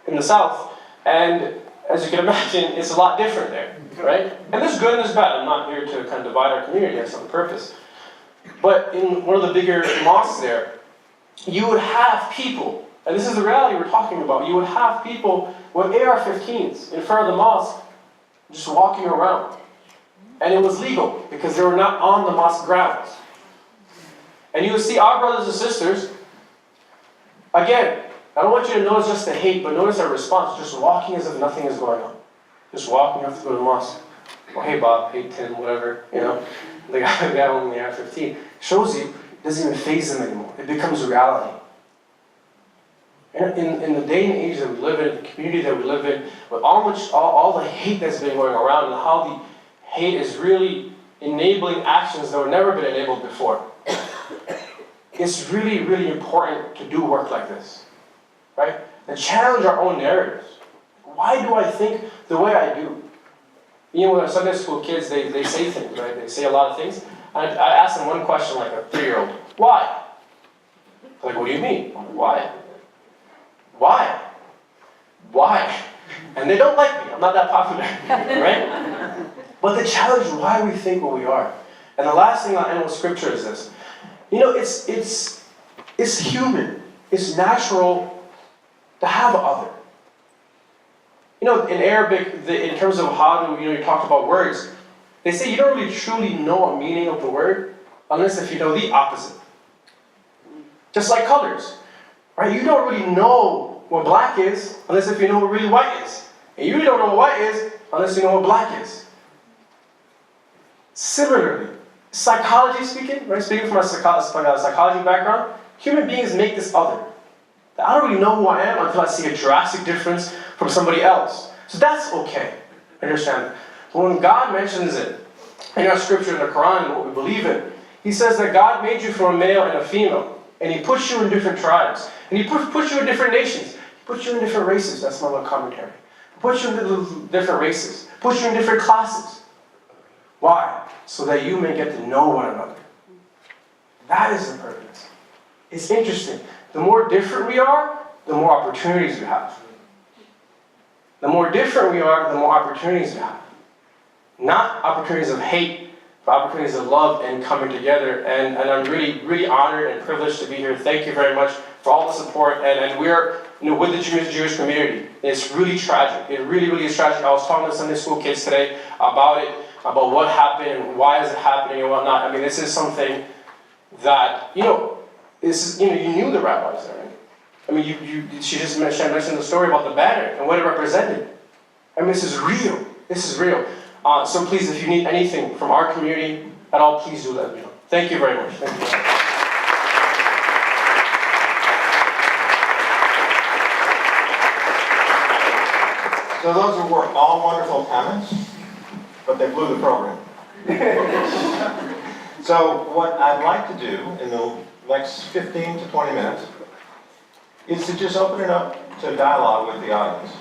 Speaker 5: in the South, and as you can imagine, it's a lot different there, right? And there's good and there's bad. I'm not here to kind of divide our community. That's not the purpose. But in one of the bigger mosques there, you would have people, and this is the reality we're talking about, you would have people with AR-15s in front of the mosque just walking around. And it was legal because they were not on the mosque grounds. And you would see our brothers and sisters, again, I don't want you to notice just the hate, but notice our response, just walking as if nothing is going on. Just walking, you have to go to the mosque. Oh, hey Bob, hey Tim, whatever, the guy on the AR-15. Shows you, it doesn't even faze them anymore. It becomes reality. And in the day and age that we live in, the community that we live in, with all the hate that's been going around, and how the hate is really enabling actions that were never been enabled before, it's really, really important to do work like this, right? And challenge our own narratives. Why do I think the way I do? With our Sunday school kids, they say things, right? They say a lot of things. I asked them one question like a 3-year-old. Why? Like, what do you mean? Why? Why? Why? And they don't like me. I'm not that popular, right? But the challenge is why we think what we are. And the last thing I'll end with scripture is this. It's human. It's natural to have other. In Arabic, in terms of how to, you talked about words, they say you don't really truly know a meaning of the word unless if you know the opposite. Just like colors, right? You don't really know what black is unless if you know what really white is. And you really don't know what white is unless you know what black is. Similarly, psychology speaking, right? Speaking from a psychology background, human beings make this other. I don't really know who I am until I see a drastic difference from somebody else. So that's okay. Understand? But when God mentions it in our scripture, in the Quran, and what we believe in, He says that God made you from a male and a female, and He puts you in different tribes, and He puts you in different nations, He puts you in different races. That's my little commentary. He puts you in different races, puts you in different classes. Why? So that you may get to know one another. That is the purpose. It's interesting. The more different we are, the more opportunities we have. The more different we are, the more opportunities we have. Not opportunities of hate, but opportunities of love and coming together. And I'm really, really honored and privileged to be here. Thank you very much for all the support. And we're with the Jewish community. It's really tragic. It really, really is tragic. I was talking to Sunday school kids today about it, about what happened and why is it happening and whatnot. I mean, this is something that, you knew the rabbis there, right? I mean, she just mentioned the story about the banner and what it represented. I mean, this is real. This is real. So please, if you need anything from our community at all, please do let me know. Thank you very much. Thank you.
Speaker 2: So those were all wonderful comments, but they blew the program. So what I'd like to do in the next 15 to 20 minutes is to just open it up to dialogue with the audience,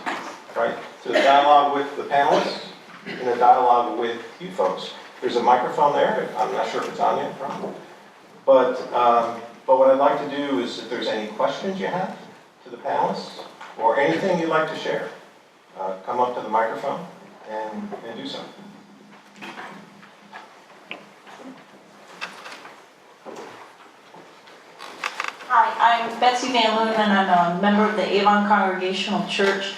Speaker 2: right? To dialogue with the panelists and a dialogue with you folks. There's a microphone there. I'm not sure if it's on yet, probably. But what I'd like to do is if there's any questions you have to the panelists or anything you'd like to share, come up to the microphone and do so.
Speaker 6: Hi, I'm Betsy Van Loon, and I'm a member of the Avon Congregational Church.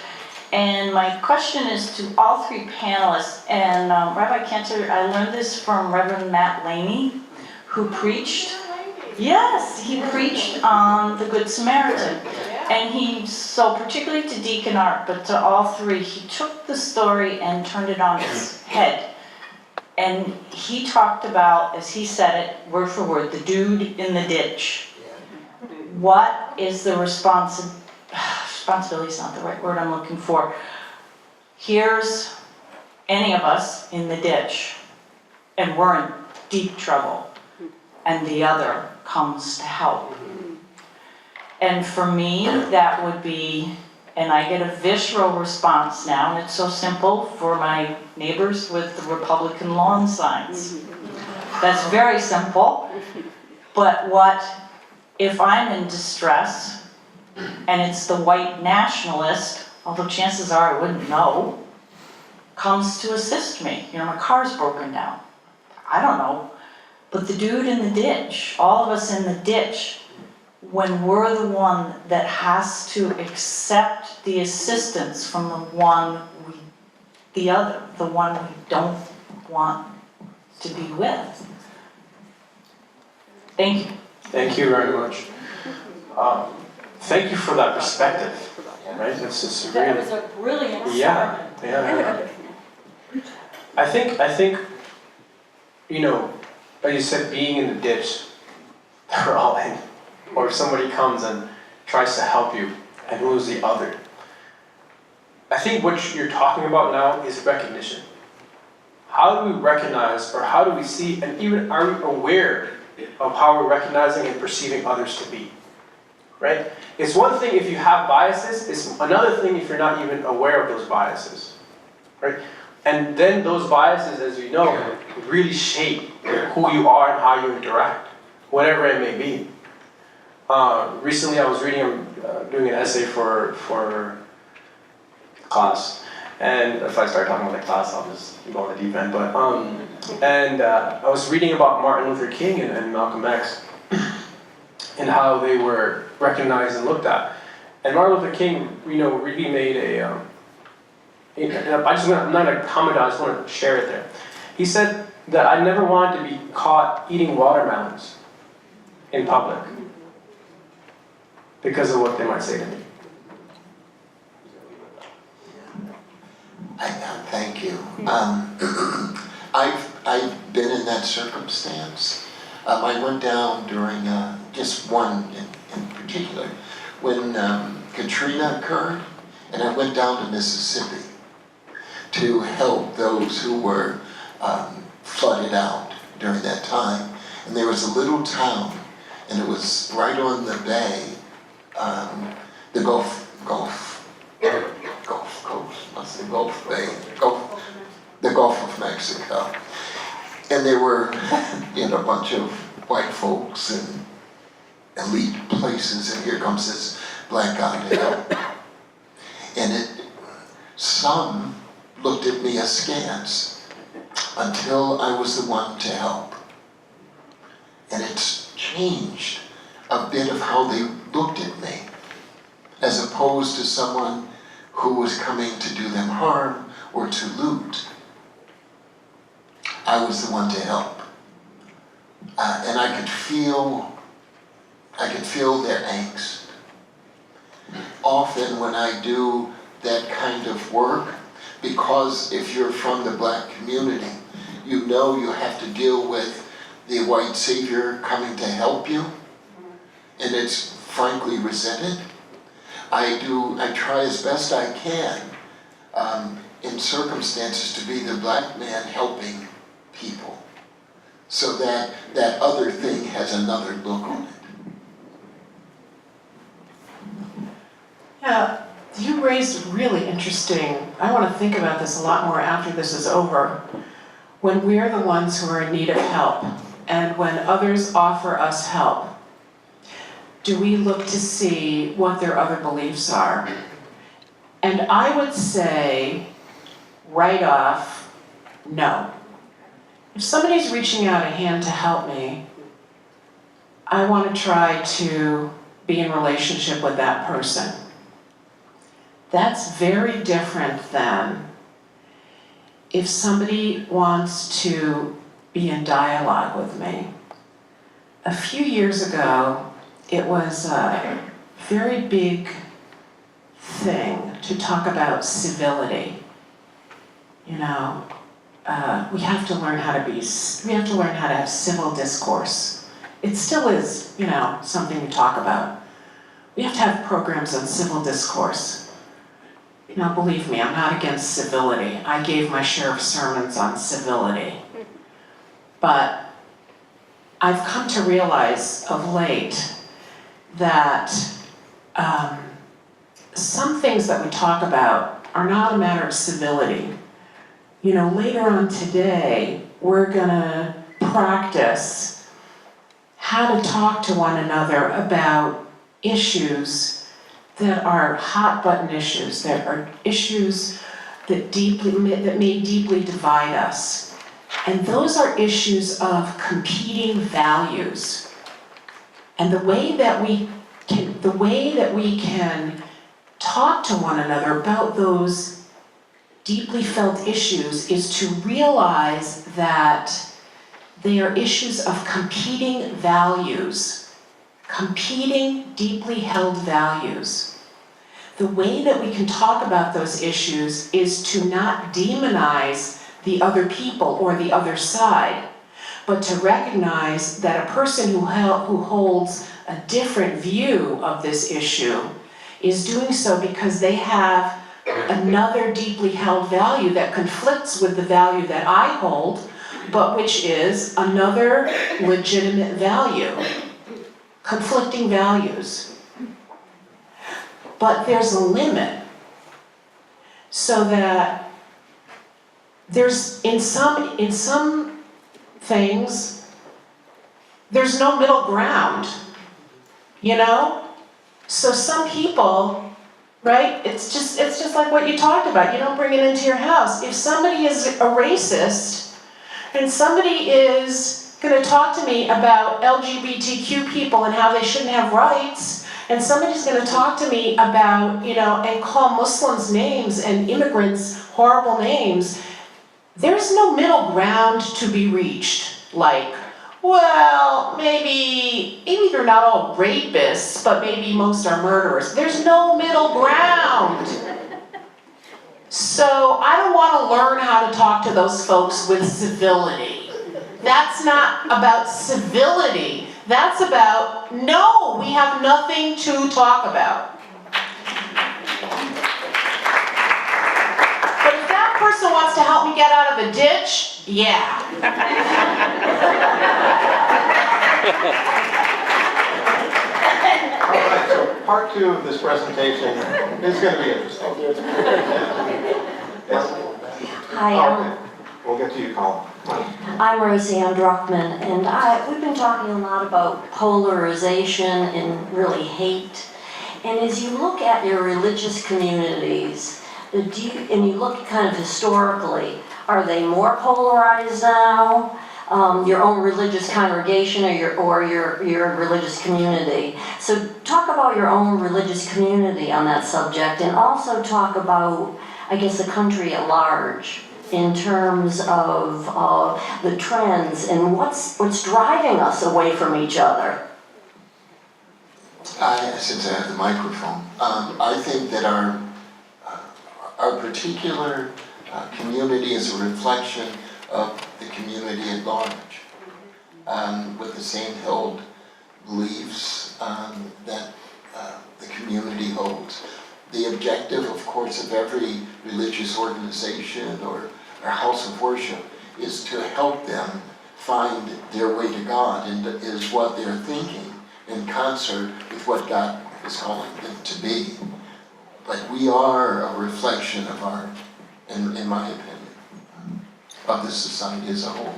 Speaker 6: And my question is to all three panelists. And Rabbi Cantor, I learned this from Reverend Matt Laney, who preached. Yes, he preached on the Good Samaritan. And so particularly to Deacon Art, but to all three, he took the story and turned it on its head. And he talked about, as he said it, word for word, the dude in the ditch. What is the responsibility is not the right word I'm looking for. Here's any of us in the ditch, and we're in deep trouble, and the other comes to help. And for me, that would be, and I get a visceral response now, and it's so simple for my neighbors with the Republican lawn signs. That's very simple. But what if I'm in distress and it's the white nationalist, although chances are I wouldn't know, comes to assist me? You know, my car's broken down. I don't know. But the dude in the ditch, all of us in the ditch, when we're the one that has to accept the assistance from the one we don't want to be with. Thank you.
Speaker 5: Thank you very much. Thank you for that perspective, right? That's just
Speaker 7: That
Speaker 5: really,
Speaker 7: was a brilliant
Speaker 5: yeah,
Speaker 7: sermon.
Speaker 5: yeah. I think, you know, like you said, being in the ditch, we're all in. Or if somebody comes and tries to help you, and who's the other? I think what you're talking about now is recognition. How do we recognize, or how do we see, and even are we aware of how we're recognizing and perceiving others to be? Right? It's one thing if you have biases, it's another thing if you're not even aware of those biases. Right? And then those biases, as you know, really shape who you are and how you interact, whatever it may be. Recently I was reading, doing an essay for class, and if I start talking about the class, I'll just go on the deep end, but, I was reading about Martin Luther King and Malcolm X, and how they were recognized and looked at. And Martin Luther King, you know, really made I'm not gonna comment on it, I just want to share it there. He said that I never wanted to be caught eating watermelons in public because of what they might say to me.
Speaker 3: Thank you. I've been in that circumstance. I went down during just one in particular when Katrina occurred, and I went down to Mississippi to help those who were flooded out during that time. And there was a little town, and it was right on the bay, the Gulf of Mexico. And there were, you know, a bunch of white folks and elite places, and here comes this black guy to help. And some looked at me askance until I was the one to help. And it's changed a bit of how they looked at me, as opposed to someone who was coming to do them harm or to loot. I was the one to help. And I could feel their angst. Often when I do that kind of work, because if you're from the black community, you know you have to deal with the white savior coming to help you, and it's frankly resented. I try as best I can in circumstances to be the black man helping people, so that that other thing has another look on it.
Speaker 4: Yeah, you raised really interesting, I want to think about this a lot more after this is over. When we're the ones who are in need of help, and when others offer us help, do we look to see what their other beliefs are? And I would say, right off, no. If somebody's reaching out a hand to help me, I want to try to be in relationship with that person. That's very different than if somebody wants to be in dialogue with me. A few years ago, it was a very big thing to talk about civility. You know, we have to learn how to have civil discourse. It still is, you know, something we talk about. We have to have programs on civil discourse. Now, believe me, I'm not against civility. I gave my share of sermons on civility. But I've come to realize of late that some things that we talk about are not a matter of civility. You know, later on today, we're gonna
Speaker 7: practice how to talk to one another about issues that are hot button issues, that are issues that may deeply divide us. And those are issues of competing values. And the way that we can talk to one another about those deeply felt issues is to realize that they are issues of competing values, competing deeply held values. The way that we can talk about those issues is to not demonize the other people or the other side, but to recognize that a person who holds a different view of this issue is doing so because they have another deeply held value that conflicts with the value that I hold, but which is another legitimate value. Conflicting values. But there's a limit. So that there's, in some things, there's no middle ground. You know? So some people, right, it's just like what you talked about. You don't bring it into your house. If somebody is a racist and somebody is going to talk to me about LGBTQ people and how they shouldn't have rights, and somebody's going to talk to me about, and call Muslims names and immigrants horrible names, there's no middle ground to be reached. Like, well, maybe they're not all rapists, but maybe most are murderers. There's no middle ground. So I don't want to learn how to talk to those folks with civility. That's not about civility. That's about, no, we have nothing to talk about. But if that person wants to help me get out of a ditch, yeah.
Speaker 2: All right, so part 2 of this presentation is going to be interesting. Yes.
Speaker 8: Hi,
Speaker 2: Okay. We'll get to you, Colin.
Speaker 8: I'm Roseanne Druckman, and we've been talking a lot about polarization and really hate. And as you look at your religious communities, and you look kind of historically, are they more polarized now? Your own religious congregation or your religious community. So talk about your own religious community on that subject, and also talk about, I guess, the country at large in terms of the trends and what's driving us away from each other.
Speaker 3: Since I have the microphone, I think that our particular community is a reflection of the community at large, with the same held beliefs that the community holds. The objective, of course, of every religious organization or house of worship is to help them find their way to God, and is what they're thinking in concert with what God is calling them to be. But we are a reflection of in my opinion, of the society as a whole.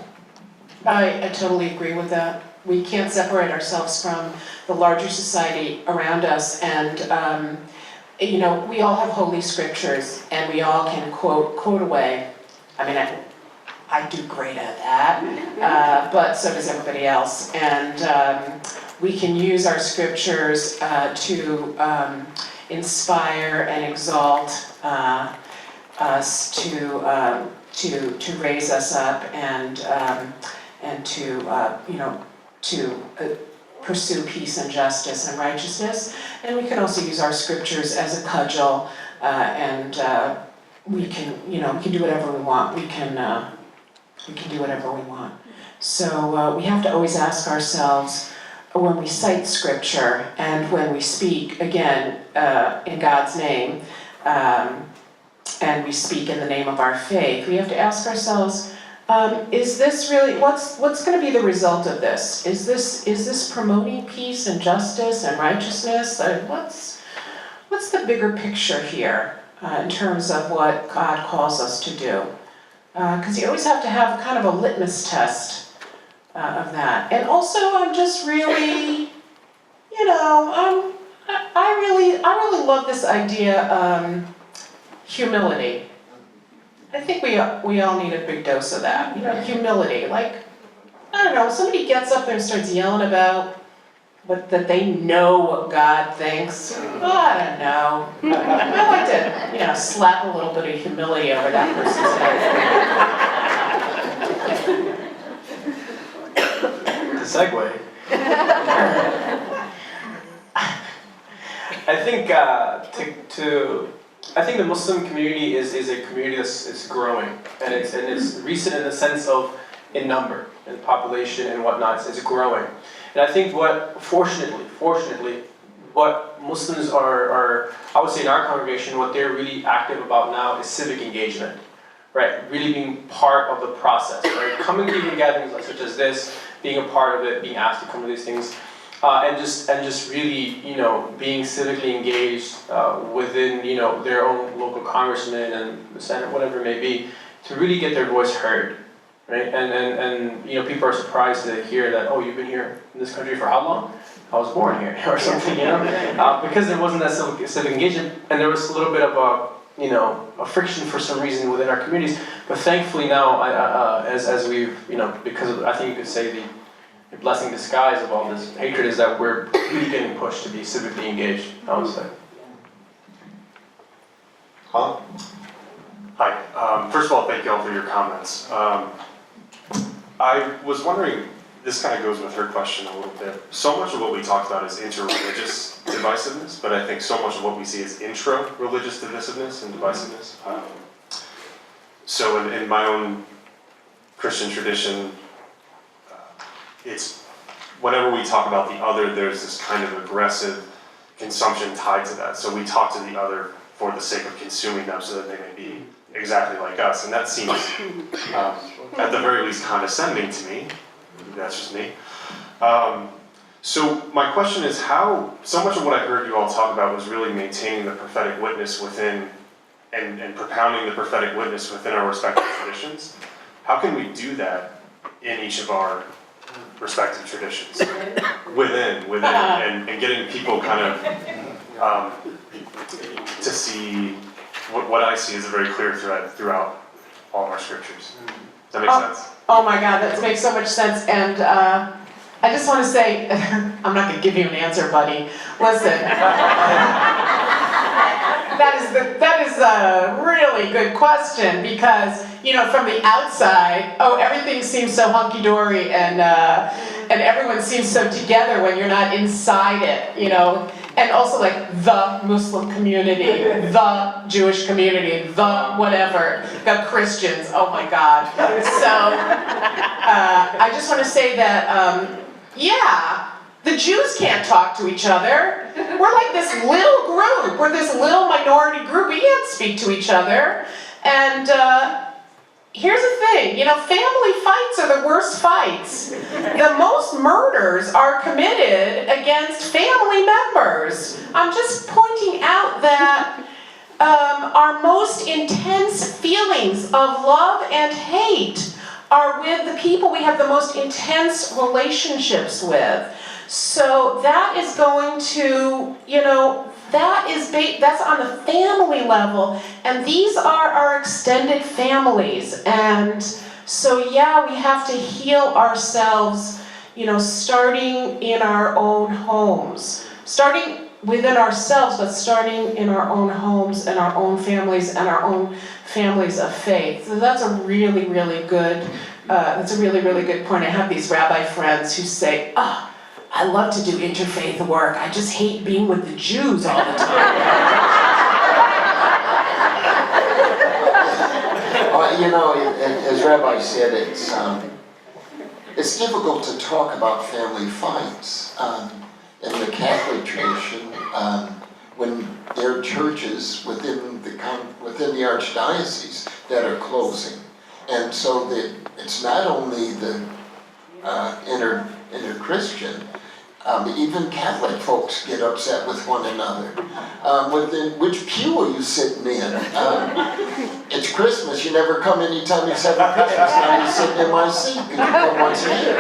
Speaker 7: I totally agree with that. We can't separate ourselves from the larger society around us, and we all have holy scriptures, and we all can quote away. I mean, I do great at that, but so does everybody else. And we can use our scriptures to inspire and exalt us, to raise us up, and to pursue peace and justice and righteousness. And we can also use our scriptures as a cudgel, and we can do whatever we want. We can do whatever we want. So we have to always ask ourselves, when we cite scripture and when we speak, again, in God's name, and we speak in the name of our faith, we have to ask ourselves, is this really, what's going to be the result of this? Is this promoting peace and justice and righteousness? What's the bigger picture here in terms of what God calls us to do? Because you always have to have kind of a litmus test of that. And also, I'm just really, I really love this idea, humility. I think we all need a big dose of that, humility. Like, I don't know, somebody gets up there and starts yelling about that they know what God thinks. I don't know. I like to, slap a little bit of humility over that person's head.
Speaker 5: To segue. I think I think the Muslim community is a community that's growing, and it's recent in the sense of in number and population and whatnot. It's growing, and I think fortunately, what Muslims are I would say in our congregation, what they're really active about now is civic engagement, right? Really being part of the process, right? Coming to even gatherings such as this, being a part of it, being asked to come to these things. And just really, being civically engaged within, their own local congressman and the Senate, whatever it may be, to really get their voice heard, right? And people are surprised to hear that, oh, you've been here in this country for how long? I was born here, or something, because there wasn't that civic engagement, and there was a little bit of a friction for some reason within our communities. But thankfully now, as we've, because of, I think you could say the blessing disguise of all this hatred is that we're really getting pushed to be civically engaged, I would say.
Speaker 2: Huh?
Speaker 9: Hi. First of all, thank you all for your comments. I was wondering, this kind of goes with her question a little bit. So much of what we talked about is inter-religious divisiveness, but I think so much of what we see is intra-religious divisiveness and divisiveness. So in my own Christian tradition, it's whenever we talk about the other, there's this kind of aggressive consumption tied to that. So we talk to the other for the sake of consuming them so that they may be exactly like us. And that seems, at the very least, condescending to me. That's just me. So my question is how, so much of what I heard you all talk about was really maintaining the prophetic witness within, and propounding the prophetic witness within our respective traditions. How can we do that in each of our respective traditions? Within, and getting people kind of to see what I see is a very clear thread throughout all of our scriptures. Does that make sense?
Speaker 7: Oh my God, that makes so much sense. And I just want to say, I'm not going to give you an answer, buddy. Listen, that is a really good question because, from the outside, everything seems so hunky-dory and everyone seems so together when you're not inside it, And also like the Muslim community, the Jewish community, the whatever, the Christians, oh my God. So I just want to say that, the Jews can't talk to each other. We're like this little group, we're this little minority group, we can't speak to each other. And here's the thing, family fights are the worst fights. The most murders are committed against family members. I'm just pointing out that our most intense feelings of love and hate are with the people we have the most intense relationships with. So that is going to, that's on the family level, and these are our extended families. And so we have to heal ourselves, starting in our own homes, starting within ourselves, but starting in our own homes and our own families and our own families of faith. So that's a really, really good, point. I have these rabbi friends who say, I love to do interfaith work. I just hate being with the Jews all the time.
Speaker 3: As Rabbi said, it's difficult to talk about family fights. In the Catholic tradition, when there are churches within the archdiocese that are closing, and so that it's not only the inter-Christian. Even Catholic folks get upset with one another. Which pew are you sitting in? It's Christmas, you never come anytime except for Christmas, now you're sitting in my seat, because you come once a year.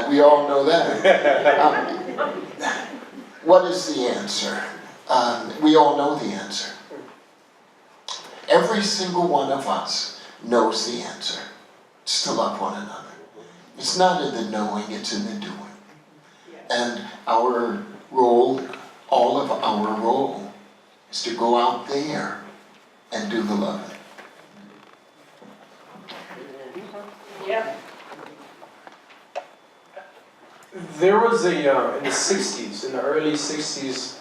Speaker 3: We all know that. What is the answer? We all know the answer. Every single one of us knows the answer. It's to love one another. It's not in the knowing, it's in the doing. And our role, all of our role, is to go out there and do the loving.
Speaker 4: Yep.
Speaker 5: There was in the 60s, in the early 60s,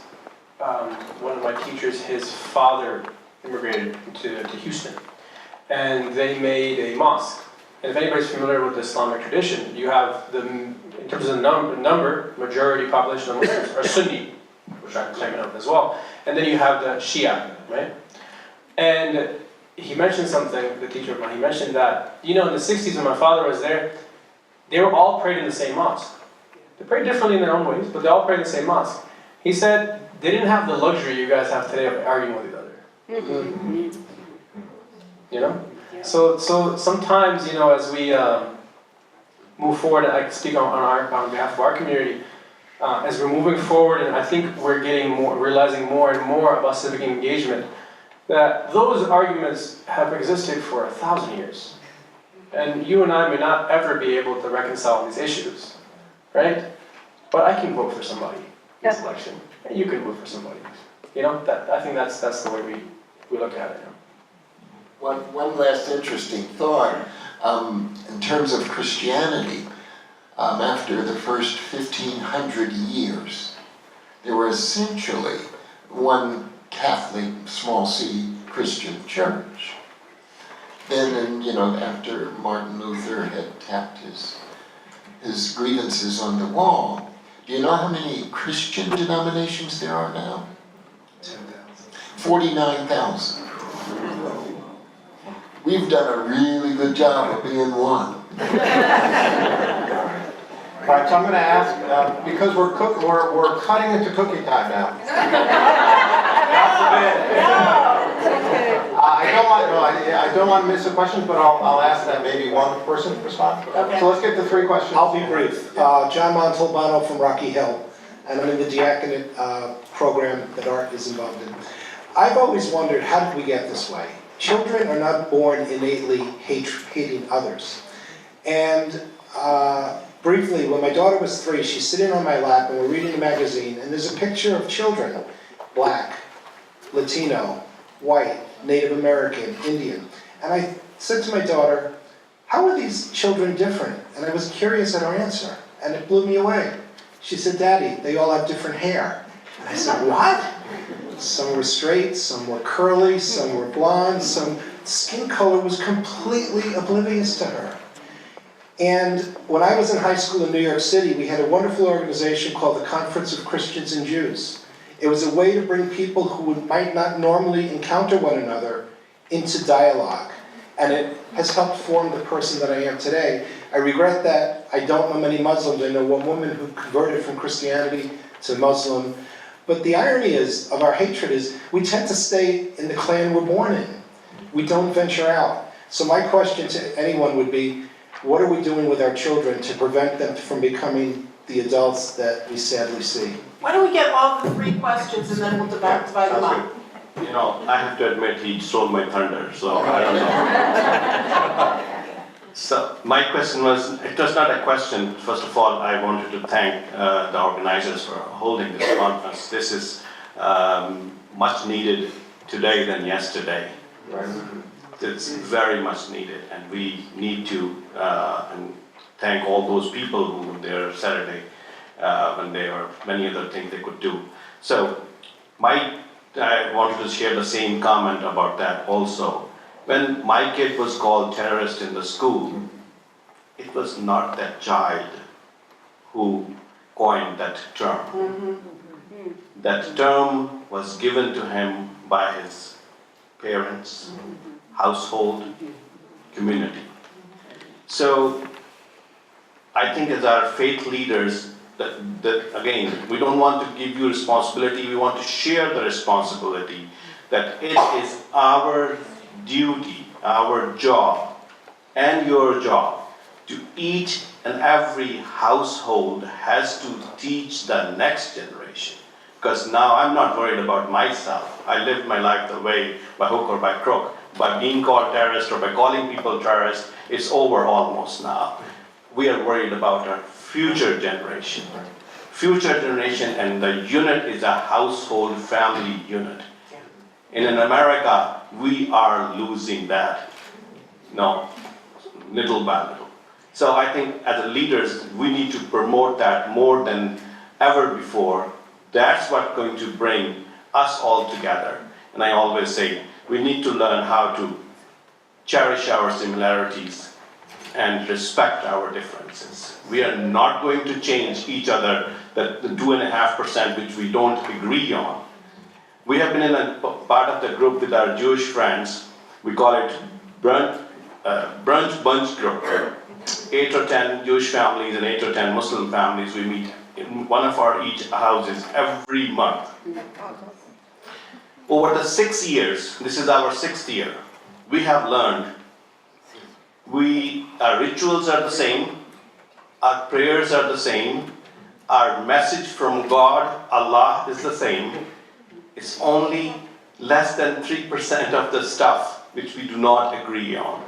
Speaker 5: one of my teachers, his father immigrated to Houston, and they made a mosque. And if anybody's familiar with the Islamic tradition, you have in terms of the number, majority population of Muslims are Sunni, which I'm claiming of as well, and then you have the Shia, right? And he mentioned something, the teacher of mine, he mentioned that, in the 60s when my father was there, they were all prayed in the same mosque. They prayed differently in their own ways, but they all prayed in the same mosque. He said they didn't have the luxury you guys have today of arguing with each other. So sometimes, as we move forward, I can speak on behalf of our community, as we're moving forward, and I think we're realizing more and more about civic engagement, that those arguments have existed for 1,000 years. And you and I may not ever be able to reconcile these issues, right? But I can vote for somebody in this election, and you can vote for somebody. I think that's the way we look at it.
Speaker 3: One last interesting thought, in terms of Christianity, after the first 1,500 years, there were essentially one Catholic, small c, Christian church. Then, after Martin Luther had tapped his grievances on the wall, do you know how many Christian denominations there are now? 49,000. We've done a really good job of being one.
Speaker 2: All right, so I'm going to ask, because we're cutting into cookie time now. I don't want to miss a question, but I'll ask that maybe one person respond.
Speaker 4: Okay.
Speaker 2: So let's get to 3 questions.
Speaker 10: I'll be brief. John Montalbano from Rocky Hill, and I'm in the diaconate program that Art is involved in. I've always wondered, how did we get this way? Children are not born innately hating others. And briefly, when my daughter was 3, she's sitting on my lap and we're reading a magazine, and there's a picture of children, black, Latino, white, Native American, Indian. And I said to my daughter, how are these children different? And I was curious at her answer, and it blew me away. She said, Daddy, they all have different hair. And I said, what? Some were straight, some were curly, some were blonde, some skin color was completely oblivious to her. And when I was in high school in New York City, we had a wonderful organization called the Conference of Christians and Jews. It was a way to bring people who might not normally encounter one another into dialogue. And it has helped form the person that I am today. I regret that I don't know many Muslims. I know one woman who converted from Christianity to Muslim. But the irony of our hatred is we tend to stay in the clan we're born in. We don't venture out. So my question to anyone would be, what are we doing with our children to prevent them from becoming the adults that we sadly see?
Speaker 4: Why don't we get all the 3 questions and then we'll divide them up.
Speaker 11: I have to admit he stole my thunder, so I don't know. So my question was, it was not a question. First of all, I wanted to thank the organizers for holding this conference. This is much needed today than yesterday. It's very much needed, and we need to and thank all those people who were there Saturday when there were many other things they could do. So I wanted to share the same comment about that also. When my kid was called terrorist in the school, it was not that child who coined that term. That term was given to him by his parents, household, community. So I think as our faith leaders, that again, we don't want to give you responsibility, we want to share the responsibility that it is our duty, our job, and your job to each and every household has to teach the next generation. Because now I'm not worried about myself. I live my life the way, by hook or by crook. By being called terrorist or by calling people terrorists, it's over almost now. We are worried about our future generation. Future generation, and the unit is a household family unit. And in America, we are losing that. No, little by little. So I think as leaders, we need to promote that more than ever before. That's what's going to bring us all together. And I always say, we need to learn how to cherish our similarities and respect our differences. We are not going to change each other, the 2.5% which we don't agree on. We have been in a part of the group with our Jewish friends. We call it brunch bunch group. 8 or 10 Jewish families and 8 or 10 Muslim families, we meet in one of our each houses every month. Over the 6 years, this is our 6th year, we have learned our rituals are the same, our prayers are the same, our message from God, Allah, is the same. It's only less than 3% of the stuff which we do not agree on.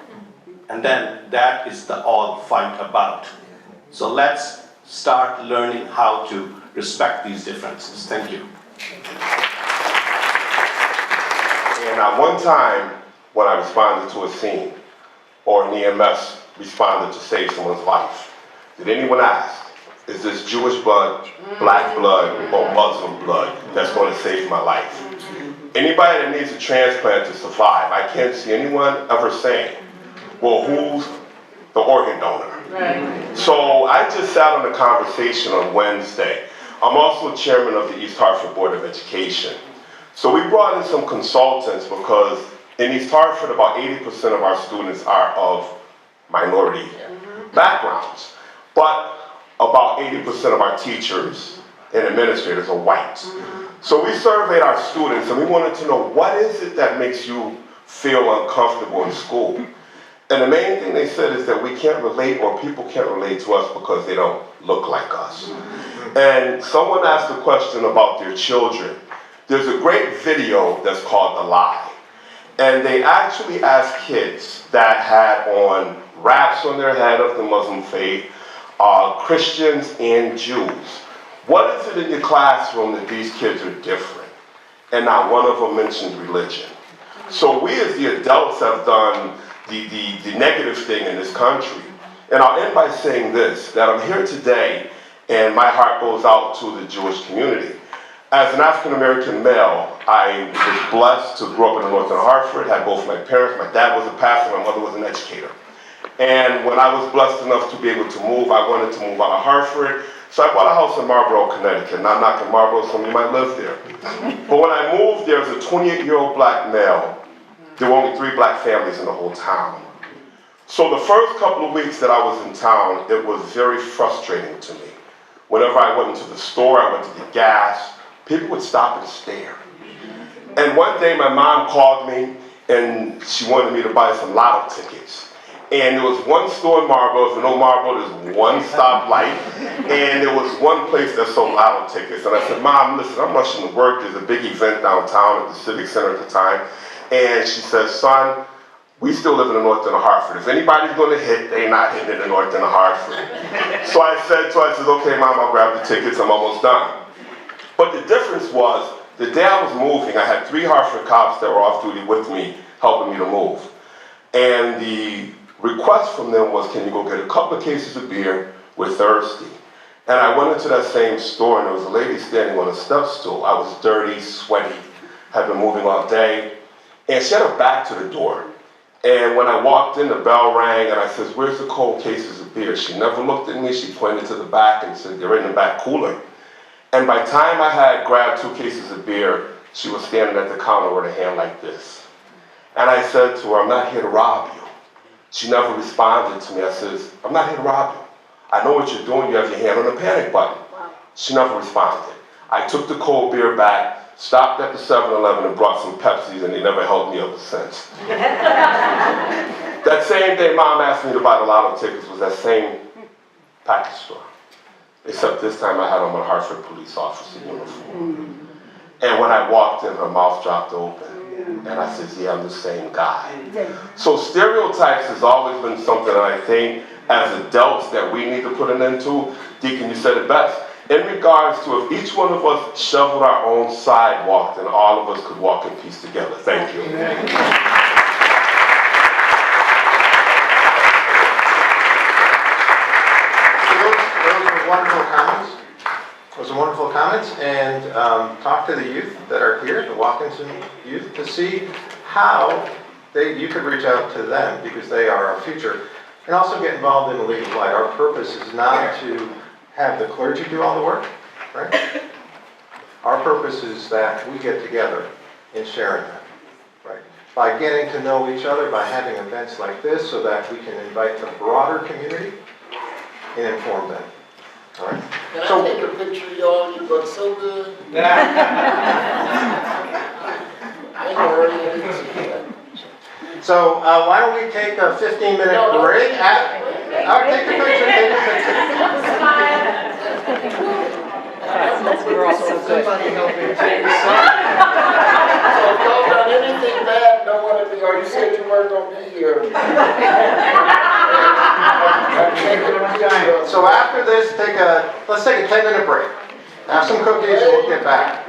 Speaker 11: And then that is the all fight about. So let's start learning how to respect these differences. Thank you.
Speaker 12: And one time when I responded to a scene, or an EMS responded to save someone's life, did anyone ask, is this Jewish blood, black blood, or Muslim blood that's going to save my life? Anybody that needs a transplant to survive, I can't see anyone ever saying, well, who's the organ donor? Right. So I just sat on a conversation on Wednesday. I'm also chairman of the East Hartford Board of Education. So we brought in some consultants because in East Hartford, about 80% of our students are of minority backgrounds. But about 80% of our teachers and administrators are white. So we surveyed our students and we wanted to know, what is it that makes you feel uncomfortable in school? And the main thing they said is that we can't relate, or people can't relate to us because they don't look like us. And someone asked a question about their children. There's a great video that's called The Lie. And they actually asked kids that had on wraps on their head of the Muslim faith, Christians and Jews, what is it in your classroom that these kids are different? And not one of them mentioned religion. So we as the adults have done the negative thing in this country. And I'll end by saying this, that I'm here today and my heart goes out to the Jewish community. As an African-American male, I was blessed to grow up in the north of Hartford, had both my parents. My dad was a pastor, my mother was an educator. And when I was blessed enough to be able to move, I wanted to move out of Hartford. So I bought a house in Marlboro, Connecticut. Not knocking Marlboro, some of you might live there. But when I moved, there was a 28-year-old black male. There were only 3 black families in the whole town. So the first couple of weeks that I was in town, it was very frustrating to me. Whenever I went into the store, I went to get gas, people would stop and stare. And one day my mom called me and she wanted me to buy some lotto tickets. And there was one store in Marlboro, if you know Marlboro, there's one stoplight, and there was one place that sold lotto tickets. And I said, Mom, listen, I'm rushing to work, there's a big event downtown at the Civic Center at the time. And she says, son, we still live in the north end of Hartford. If anybody's going to hit, they're not hitting in the north end of Hartford. So I said to her, I said, okay, Mom, I'll grab the tickets, I'm almost done. But the difference was, the day I was moving, I had 3 Hartford cops that were off duty with me, helping me to move. And the request from them was, can you go get a couple of cases of beer? We're thirsty. And I went into that same store and there was a lady standing on a step stool. I was dirty, sweaty, had been moving all day. And she had her back to the door. And when I walked in, the bell rang and I said, where's the cold cases of beer? She never looked at me, she pointed to the back and said, they're in the back cooler. And by the time I had grabbed 2 cases of beer, she was standing at the counter with her hand like this. And I said to her, I'm not here to rob you. She never responded to me. I said, I'm not here to rob you. I know what you're doing, you have your hand on the panic button. She never responded. I took the cold beer back, stopped at the 7-Eleven and brought some Pepsis, and they never helped me ever since. That same day Mom asked me to buy the lotto tickets was that same package store. Except this time I had on my Hartford police officer uniform. And when I walked in, her mouth dropped open. And I said, yeah, I'm the same guy. So stereotypes has always been something that I think as adults that we need to put an end to. Deacon, you said it best. In regards to if each one of us shoveled our own sidewalk, then all of us could walk in peace together. Thank you.
Speaker 2: Wonderful comments. Those are wonderful comments, and talk to the youth that are here, the Watkinson youth, to see how you could reach out to them because they are our future, and also get involved in the League of Light. Our purpose is not to have the clergy do all the work, right? Our purpose is that we get together in sharing that, right? By getting to know each other, by having events like this, so that we can invite the broader community and inform them. All right.
Speaker 3: Can I take a picture of y'all? You look so good. I ain't gonna hurt you.
Speaker 2: So why don't we take a 15-minute break? Take a picture, take a picture.
Speaker 3: We're all so good. Somebody help me take this up. So if y'all done anything bad, don't want to be, or you said you weren't gonna be here.
Speaker 2: So after this, let's take a 10-minute break. Have some cookies and we'll get back.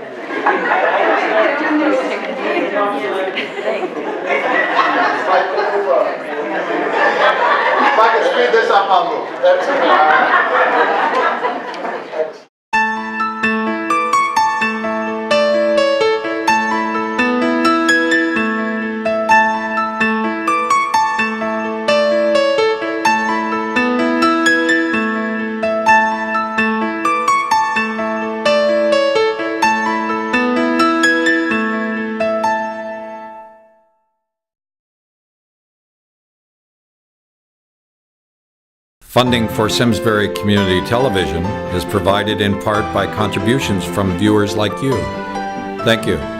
Speaker 2: If I can speed this up, I'll move.
Speaker 3: That's
Speaker 13: Funding for Simsbury Community Television is provided in part by contributions from viewers like you. Thank you.